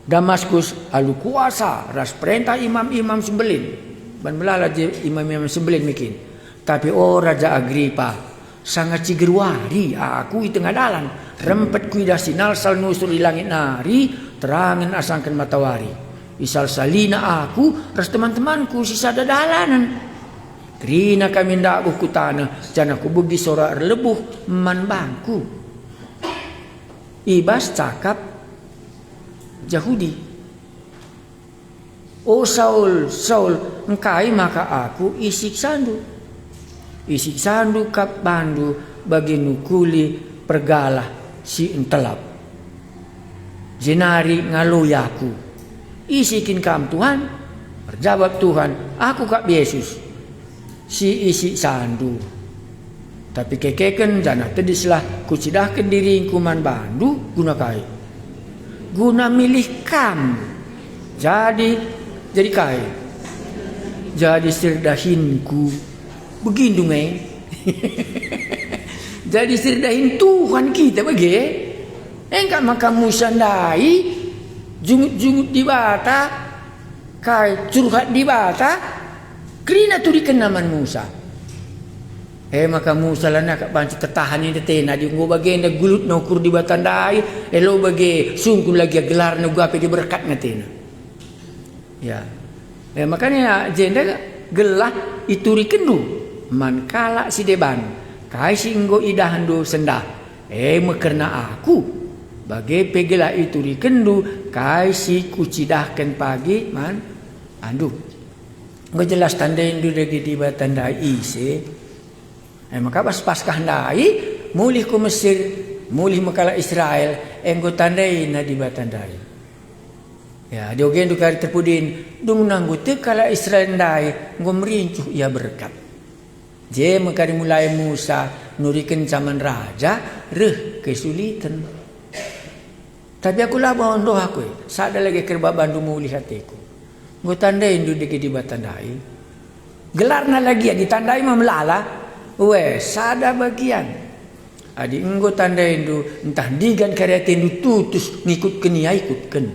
Damaskus alu kuasa. Ras perintah imam-imam sembelin. Ban belala je imam-imam sembelin mikin. Tapi Raja Agripa sangat cigerwari aku di tengah dalan. Rempet kuida sinal sal nusul di langit nari. Terangin asangkan matahari. Isal salina aku ras teman-temanku sisa dalanan. Krina kami ndak buku tanah. Jana ku bugi sora lebuh man bangku. Ibas cakap Yahudi. Oh Saul, engkai maka aku isik sandu. Isik sandu kap bandu bagi nukuli pergalah si entelap. Jenari ngaloyaku. Isikin kam Tuhan. Berjawab Tuhan, aku kap Yesus. Si isi sandu. Tapi kekeken jana tedislah kucidahkan diriku man bandu guna kai. Guna milih kam. Jadi kai. Jadi sirdahinku. Begindung Jadi sirdahin Tuhan kita bagi. Engkau maka Musa ndai jungut di bata kai curhat di bata krina tu dikenaman Musa. Maka Musa lana kak banci tertahan ini tena di ngo bagenda gulut no kur di bata ndai elo bagi sungkul lagi gelar no gape di berkat ngatena. Ya. Makanya jenda gelah itu rikendu man kala si deban kai singgo idahando sendah. Mekerna aku bagai pegela itu dikendu kaisi kucidahkan pagi man andu nggak jelas tanda indu lagi di batandai ise maka pas kahandai mulih ku Mesir mulih makala Israel enggo tandai na di batandai ya diogen du kari terpudin dung nanggu te kala Israel ndai nggo merincuh ia berkat je makari mulai Musa nuriken zaman raja reh kesulitan. Tapi aku lah bawa doa aku. Sada lagi kerba bandu muli hatiku. Gue tandai indu di batandai. Gelarna lagi ya ditandai memelala. Sada bagian. Adi enggo tandai indu entah digan karya tendu tutus ngikutkan ya ikutkan.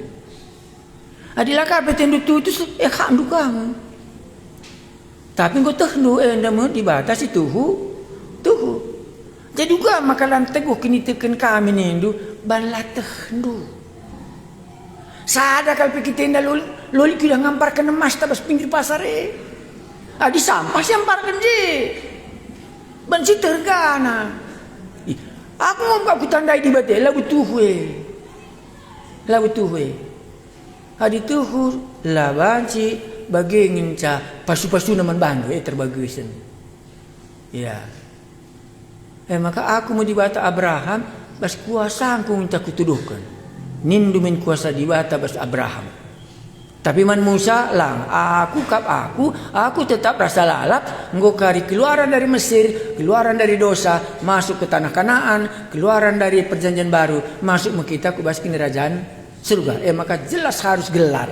Adi lah kape tendu tutus kandu kamu. Tapi gue tehnu endamu dibatasi tuhu. Jadi juga makalan teguh kini teken kami nindu banlah tehnu. Sada kalau pikir tenda loli kita ngampar ke emas tabas pinggir pasar Adi sampah sih amparkan je. ban si tergana. Aku ngom aku tandai di bate lagu tuhwe. Lagu tuhwe. Hadi tuhur labanci bagengin ca pasu-pasu naman bando terbagusan. Ya. Maka aku mau dibata Abraham bas kuasa aku minta kutuduhkan. Nindumin kuasa dibata bas Abraham. Tapi man Musa lang aku tetap rasa lalap engkau kari keluaran dari Mesir, keluaran dari dosa, masuk ke tanah Kanaan, keluaran dari perjanjian baru, masuk ke kita kubaskin kerajaan surga. Maka jelas harus gelar.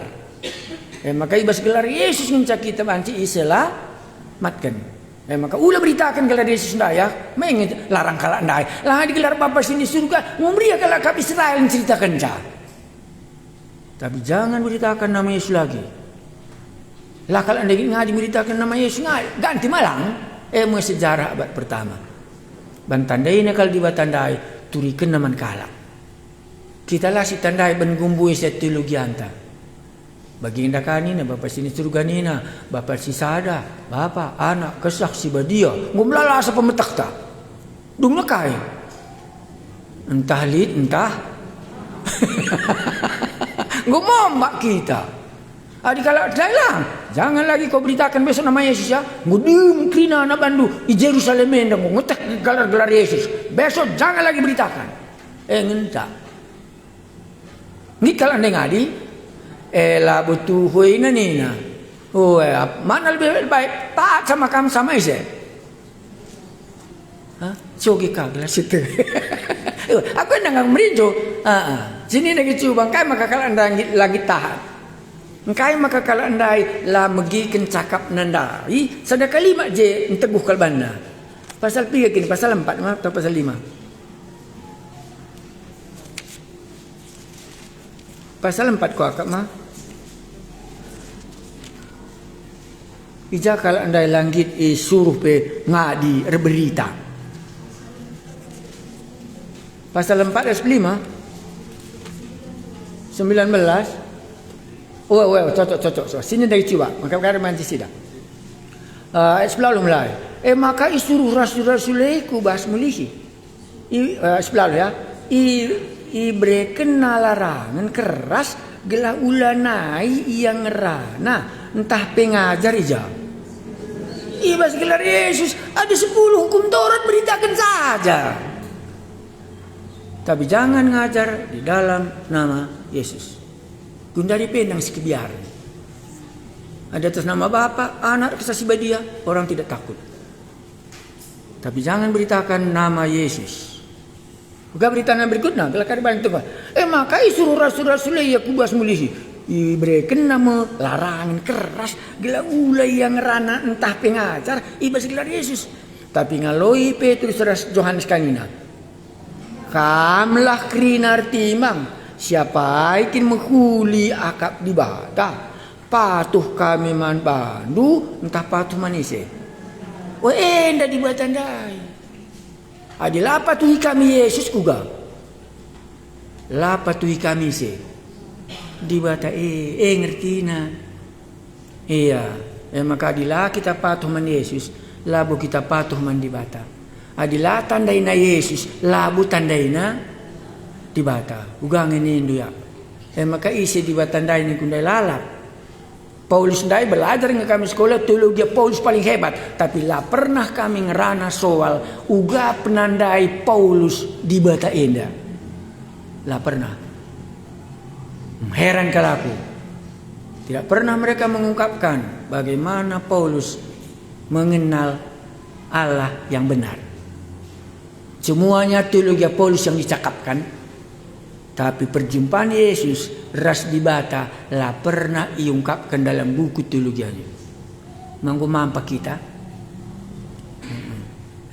Maka ibas gelar Yesus nginca kita banci iselah matkan. Maka ulah beritakan gelar Yesus ndaya, mengen larang kalak ndaya. Lah digelar Bapa sini surga, ngombria kalak kap Israel ceritakan ca. Tapi jangan beritakan nama Yesus lagi. Lah kalau anda ngadi beritakan nama Yesus ganti malang. Mau sejarah abad pertama. Bantandai nakal di batandai turikan naman kalak. Kita lah si tandai ben gumbui setulugi anta. Bagi indah kanina Bapa sini surga nina, Bapa si sada, Bapa anak kesak si badia, ngumlala sa pemetak ta. Dung nakai. Entah lid entah. Ngomombak kita. Adi kalau dalang, jangan lagi kau beritakan besok nama Yesus ya. Ngudim krina na bandu di Jerusalem endang ngutek gelar-gelar Yesus. Besok jangan lagi beritakan. Ngenta. Ngi kalau anda ngadi, lah butuh huina nina. Mana lebih baik taat sama kamu sama ise. Cogi kaglah situ. Aku nang merinjo. Sini lagi cubang kai maka kalau anda lagi tahan. Kai maka kalau anda lah megi kencakap nandai sada kalimat je enteguh kalbana. Pasal 3 kini pasal 4 atau pasal 5. Pasal 4 ko akak mah. Ija kalau anda langit suruh pe ngadi berita. Pasal 4 ayat 5 19. Cocok. Sini dari cuba. Maka kare manci sida. Ayat 10 mulai. Maka isuruh rasul-rasuliku bahas mulihi. 10 ya. Ibreken larangan keras gelah ulanai yang ngerana entah pengajar ija. Ibas gelar Yesus ada 10 hukum Taurat beritakan saja. Tapi jangan ngajar di dalam nama Yesus. Gundari pendang sekebiar. Ada atas nama Bapa, Anak, Kesasi Badia, orang tidak takut. Tapi jangan beritakan nama Yesus. Bukan berita nama berikutnya, kalau kali bantu maka isuruh rasul-rasul ya kubas mulihi. Iberikan nama larangan keras, gila ulai yang rana entah pengajar, ibas gelar Yesus. Tapi ngaloi Petrus Yohanes kanina. Kamlah krinar timang, siapa ikin menghuli akap di bata, patuh kami man bandu, entah patuh manise. Enda di batandai. Adilah patuhi kami Yesus kuga. La patuhi kami se. Di bata ngerti na. Iya, maka adilah kita patuh man Yesus, labu kita patuh man di bata. Adilah tandai na Yesus, labu tandai na di bata. Ugang ini ya. Maka isi di bata tandai ni kundai lalap. Paulus ndai belajar dengan kami sekolah teologi Paulus paling hebat. Tapi lah pernah kami ngerana soal uga penandai Paulus di bata enda. Lah pernah. Heran kalaku. Tidak pernah mereka mengungkapkan bagaimana Paulus mengenal Allah yang benar. Semuanya teologi Paulus yang dicakapkan. Tapi perjumpaan Yesus ras di bata lah pernah diungkapkan dalam buku teologianya. Mangko mampa kita.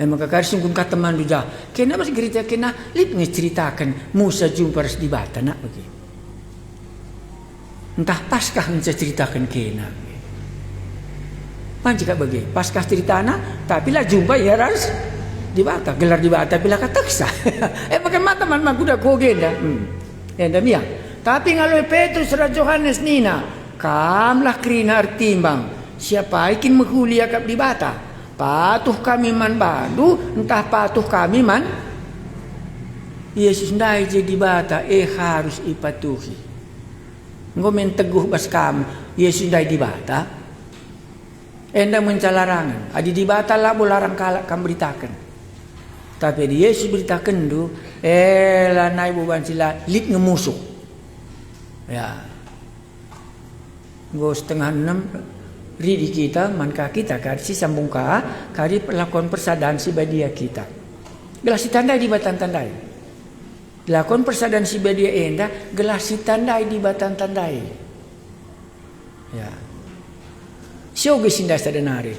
Maka kari sungguh kata manduja. Kena masih cerita kena lip ngeceritakan Musa jumpa ras di bata nak bagi. Entah paskah ngeceritakan kena. Pancika bagi paskah cerita anak tapi lah jumpa ya ras di bata, gelar di bata bila kataksa. Bagaimana teman-teman kuda kogenda. Demikian. Tapi kalau Petrus dan Yohanes nina, kamlah krina artimbang. Siapa ikin menghuli akap di bata. Patuh kami man bandu, entah patuh kami man Yesus ndai jadi bata harus ipatuhi. Ngomen teguh bas kamu Yesus ndai di bata. Enda mencalarangan. Adi di bata lah larang kalak kam beritakan. Tapi di Yesus beritakan du, lanai buban sila lit ngemusuk. Ya. Ngo setengah 6 ridi kita manka kita kasi sambung ka kari perlakuan persadaan si badia kita. Gelas tandai di batan tandai. Lakon persadaan si badia enda gelas tandai di batan tandai. Ya. Sioge sinda sadanari.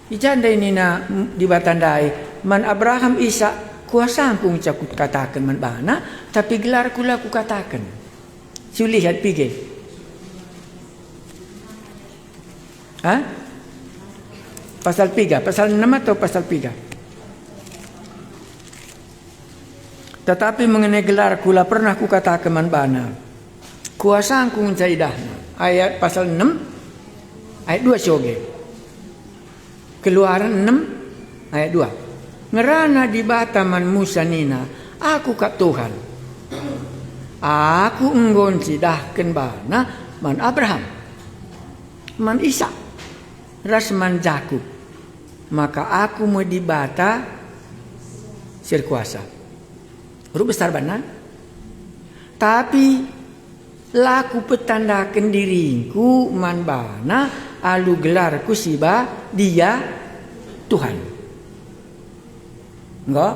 Ijanda ini na di batandai man Abraham Isa kuasa ampung cakut katakan man bana tapi gelar kula ku katakan. Su lihat pige. Pasal 3, pasal 6 atau pasal 3? Tetapi mengenai gelar kula pernah ku katakan man bana. Kuasa angku mencaidahna. Ayat pasal 6 ayat 2 sioge. Keluaran 6 ayat 2. Ngerana di bataman Musa nina, aku kat Tuhan. Aku enggon cidahken bana man Abraham. Man Isa. Rasman Jakub, maka aku mau dibata sirkuasa. Huruf besar benar. Tapi laku petandakan diriku man bana alu gelarku siba dia Tuhan. Enggak?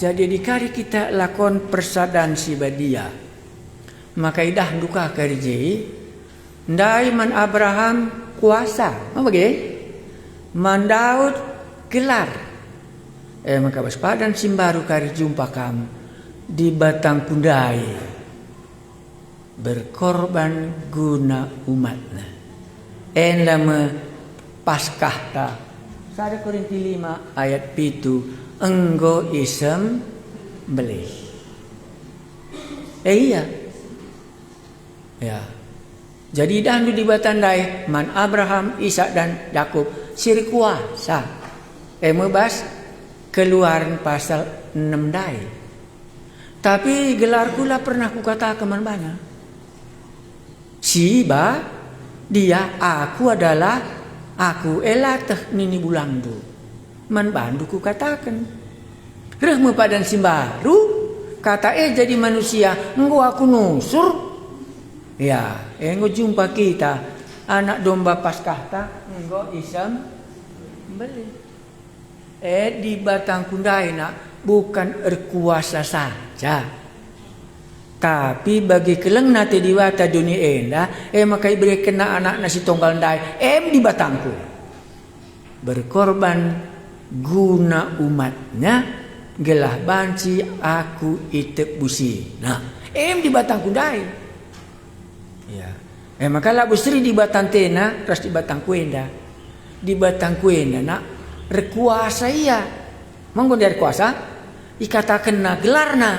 Jadi dikari kita lakon persadaan siba dia. Maka idah duka kerjai. Ndai man Abraham kuasa, apa ge? Mandaud gelar. Maka waspadan simbaru kari jumpa kamu di batang kundai berkorban guna umatnya. Lama paskahta. 1 Korinti 5 ayat 7 enggo isem belih. Iya. Ya. Jadi dahulu di batandai man Abraham, Ishak dan Yakub siri kuasa. Mebas keluaran pasal 6 dai. Tapi gelar kula pernah ku kata ke mana? Siba dia aku adalah aku elateh nini bulang du. Man bandu ku katakan. Rehmu padan simbaru kata jadi manusia enggo aku nusur. Ya, enggo jumpa kita anak domba Paskah enggo isam beli. Di batang kundai nak bukan erkuasa saja. Tapi bagi keleng nate diwata dunia enda, maka iberi kena anak nasi tonggal ndai, di batangku. Berkorban guna umatnya, gelah banci aku itep busi. Nah, di batangku ndai. Ya. Maka labu sri di batang tena, terus di batang kuenda. Di batang kuenda nak rekuasa iya. Monggo dari kuasa, ikatakan na gelarna.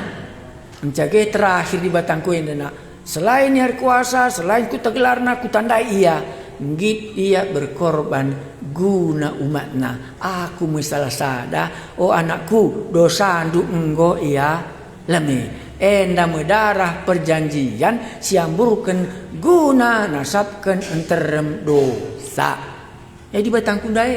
Menjaga terakhir di batang kuenda nak. Selain yang kuasa, selain ku tegelarna, ku tandai iya. Ngit iya berkorban guna umatna. Aku misalah sada, oh anakku dosa andu enggo iya lemi. Enda medarah perjanjian siamburkan guna nasabkan enterem dosa. Di batang kundai.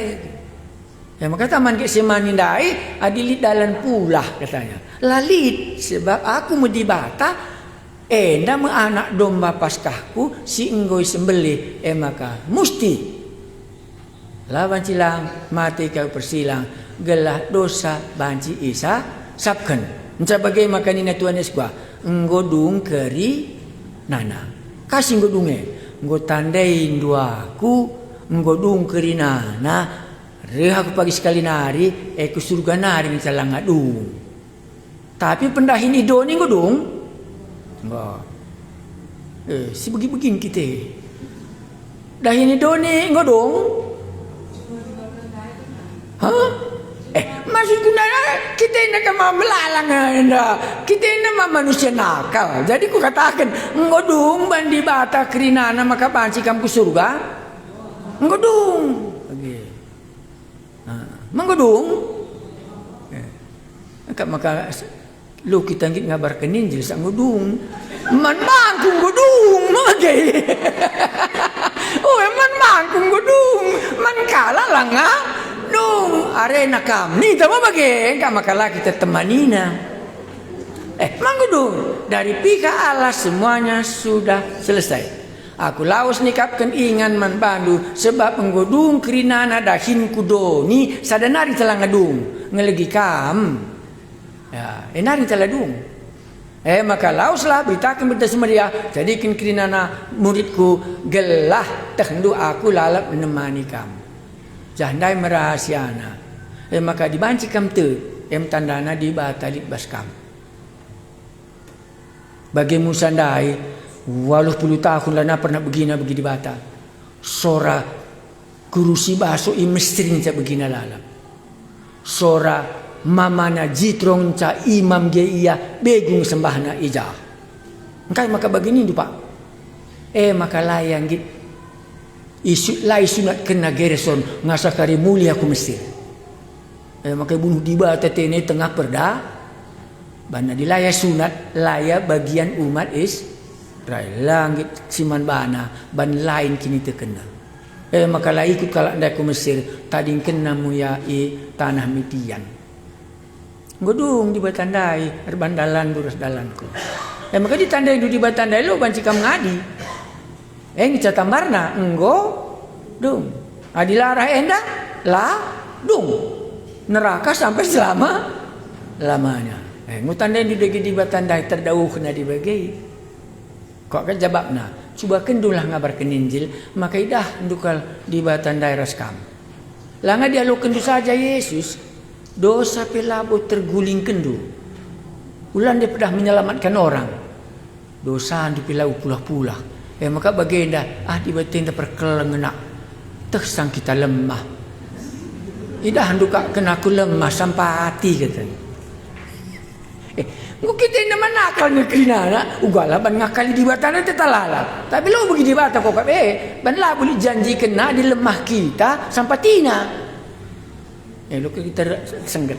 Ya maka taman ke semani ndai adilit dalan pulah katanya. Lalit sebab aku medibata enda me anak domba Paskahku si enggoi sembelih maka musti lawan cilang mati kau persilang gelah dosa banci isa sabken. Entah bagaimana makanina Tuhan Yesus gua nggodung keri nana kasih nggodunge nggo tandain duaku nggodung keri nana reha aku pagi sekali nari ku surga nari misalang ngadung tapi pendahin idoni nggodung enggak si begini kita dahin idoni nggodung hah maksudku nana kita ini kan melalang kita ini manusia nakal jadi ku katakan ngodung bandi bata kerinana maka panci kamu ke surga ngodung Manggodung. Maka lu kita ngit ngabar ke ninjil sang godung. Man mangkung godung magay. Oh, man mangkung godung. Man kala lang nga. Dung arena kami tama bagay ka makala kita temanina. Manggodung dari pihak Allah semuanya sudah selesai. Aku laos nikapkan ingan man bandu sebab menggodung kerinana dahin kudoni sadanari telah ngadung ngelegi kam. Ya, enari telah dung. Maka lauslah beritakan berita semeria jadikan kerinana muridku gelah tekndu aku lalap menemani kamu. Jandai merahasiana. Maka dibanci kam tu tandana dibatalik baskam. Bagi musandai walau puluh tahun lana pernah begina di bata. Sora kurusi baso imestrin ca begina lalap. Sora mamana jitrong ca imam ge iya begung sembahna ijah. Engkai maka begini tu Pak. Maka layang git isu lai sunat kena gereson ngasa kari mulia ku Mesir. Maka bunuh di bata tene tengah perda. Bana dilaya sunat laya bagian umat Israel. Langit siman bana ban lain kini terkena. Maka lah ikut kalak ndai ku Mesir tading kena muyai tanah Midian. Godung di batandai erbandalan buras dalanku. Maka ditandai di batandai lo banci kam ngadi. Ngica tambarna enggo dung. Adilarah endah lah dung. Neraka sampai selama-lamanya. Ngutandai di batandai terdauh kena dibagi. Kok kan jawabna, coba kendulah ngabar keninjil, maka idah ndukal di batandai raskam. Langa dia lo kendu saja Yesus, dosa pelabo terguling kendu. Ulan dia pernah menyelamatkan orang. Dosa di pilau pulah-pulah. Maka bagenda di batinda perkelengenak. Tersang kita lemah. Idah henduka kena aku lemah sampai hati katanya. Kita ini nakal ngekrina ugala ban ngakali di batana tetalala. Tapi lo bagi di bata kok ban lah boleh janji kena di lemah kita sampai tina. Lo kita sengget.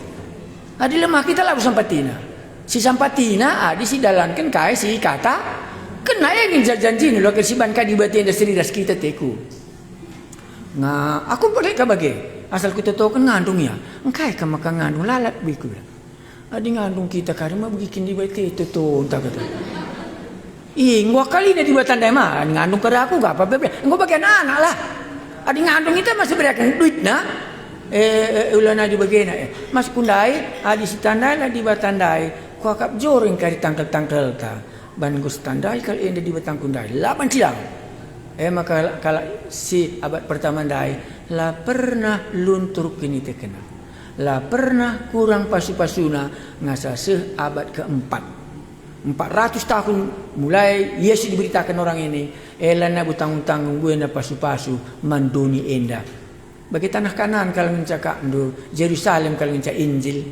Di lemah kita lah sampai tina. Si sampai tina di si dalankan kai si kata kena ingin janji ni lo ke si ban ka di batin industri das kita teku. Aku boleh ka bagi asal kita tahu kan ngandung ya. Engkai ka maka ngandung lalat biku. Adi ngandung kita karena bikin di batin itu tuh entah kata. Gua kali ni di batandai mah ngandung ke aku gak apa-apa. Gua bagian anak lah. Adi ngandung kita masih berikan duit nah. Ulana di bagian mas kundai adi si tandai lah di batandai. Kau kap joreng kari tangkel-tangkel ta. Ban gus tandai kali ini di batang kundai. Lapan silang. Maka kalau si abad pertama dai lah pernah luntur kini terkena. Lah pernah kurang pasu-pasuna ngasa abad keempat. 400 tahun mulai Yesus diberitakan orang ini. Elana butang-tanggung buena pasu-pasu manduni enda. Bagi tanah kanan kalau mencakap ndo Jerusalem kalau mencak Injil.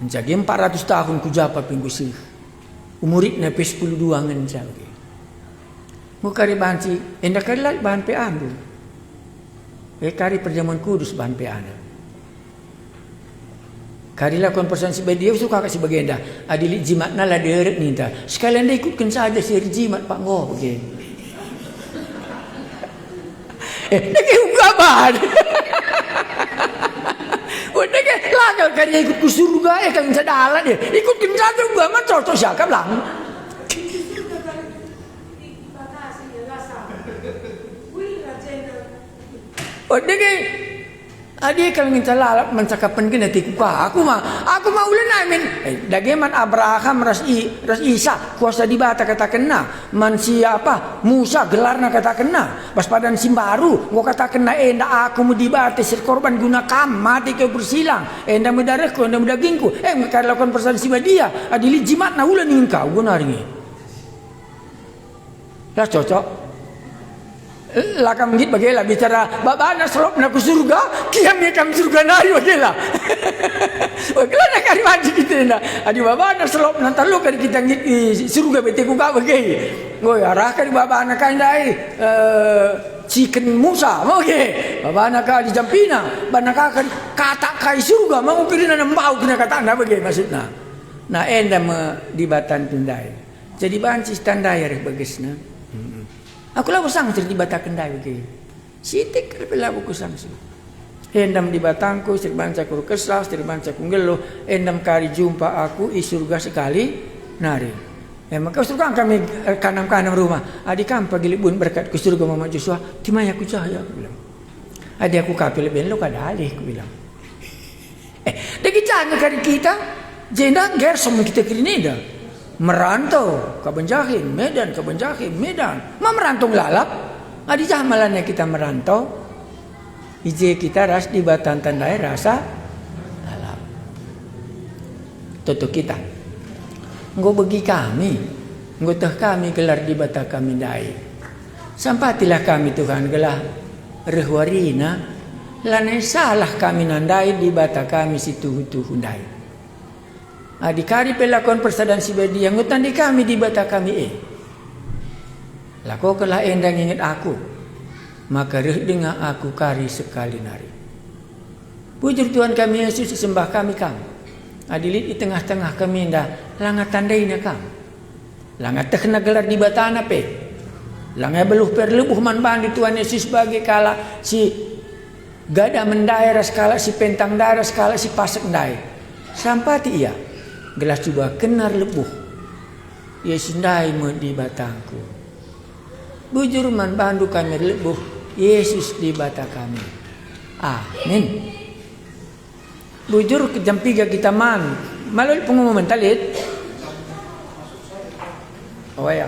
Mencak 400 tahun kujapa pinggu sih. Umuritnya pe 12 ngencak. Mukari banci enda kali bahan pe andu. Kari perjamuan kudus bahan pe anda. Karilah konferensi dia suka kasih bagenda. Adili jimat nala deret ninta. Sekalian dia ikutkan saja si jimat Pak Ngo. Okay. Dia ugaban. Udah ke lagal kari ikut ke surga kan sadalan dia. Ikutkan saja ugaban cocok siakap lang. Udah ke adik kalau minta lalap mencakapan kena tikuka. Aku mah ulen amin. Dageman Abraham ras Isa kuasa di bata kata kena. Man siapa Musa gelarna kata kena. Pas padan simbaru gua kata kena enda aku mau dibata sir korban guna kam mati kau bersilang. Enda medarahku enda medagingku. Mereka lakukan persan siba dia. Adili jimat na ulen ingkau guna ringi. Lah cocok. Lakam git bagela bicara babana selop na ku surga kiam ni kam surga nari bagela bagela nak kari mandi kita na adi babana selop na talu kari kita git surga bete ku ka bagei ngoi arah kari babana kan dai chicken Musa, oke. Bana ka di jampina, bana ka kata kai surga, mau pirina nembau kena kata anda bagaimana maksudnya. Nah endam di batan tundai. Jadi bancis tandai arek bagesna. Aku lah usang di bata kendai bagi. Sitik pela buku sangsu. Endam di batangku, sir banca kur kesal, sir banca kunggelo, endam kari jumpa aku i surga sekali nari. Maka surga kami kanam-kanam rumah. Adik kam pagi libun berkat ku surga Mama Joshua. Timaya aku cahaya aku bilang. Adik aku kapil ben lo kada alih aku bilang. Dagi jangan kari kita. Jenda gersom kita kirinida. Merantau ke Benjahim, Medan ke Benjahim, Medan. Ma merantau lalap. Adik jahmalannya kita merantau. Ije kita ras di batan tandai rasa lalap. Tutup kita. Nggo bagi kami, nggo teh kami gelar di bata kami dai. Sampatilah kami Tuhan gelah rehwarina, lanai salah kami nandai di bata kami situ hundai. Adikari pelakon persadan sibadi yang ngutan di kami di bata kami Lako kelah endang ingat aku, maka reh dengar aku kari sekali nari. Puji Tuhan kami Yesus sembah kami kamu. Adilit di tengah-tengah kami dah langat tandainya kam. Langat terkena gelar di batana pe. Langat beluh perlebuh man bandi Tuhan Yesus bagi kala si gada mendaerah skala si pentang daerah skala si pasak ndai. Sampati ia gelas coba kenar lebuh. Yesus ndai mo di batangku. Bujur man bandu kami lebuh Yesus di bata kami. Amin. Bujur ke jam 3 kita man. Malu pengumuman talit. Oh ya.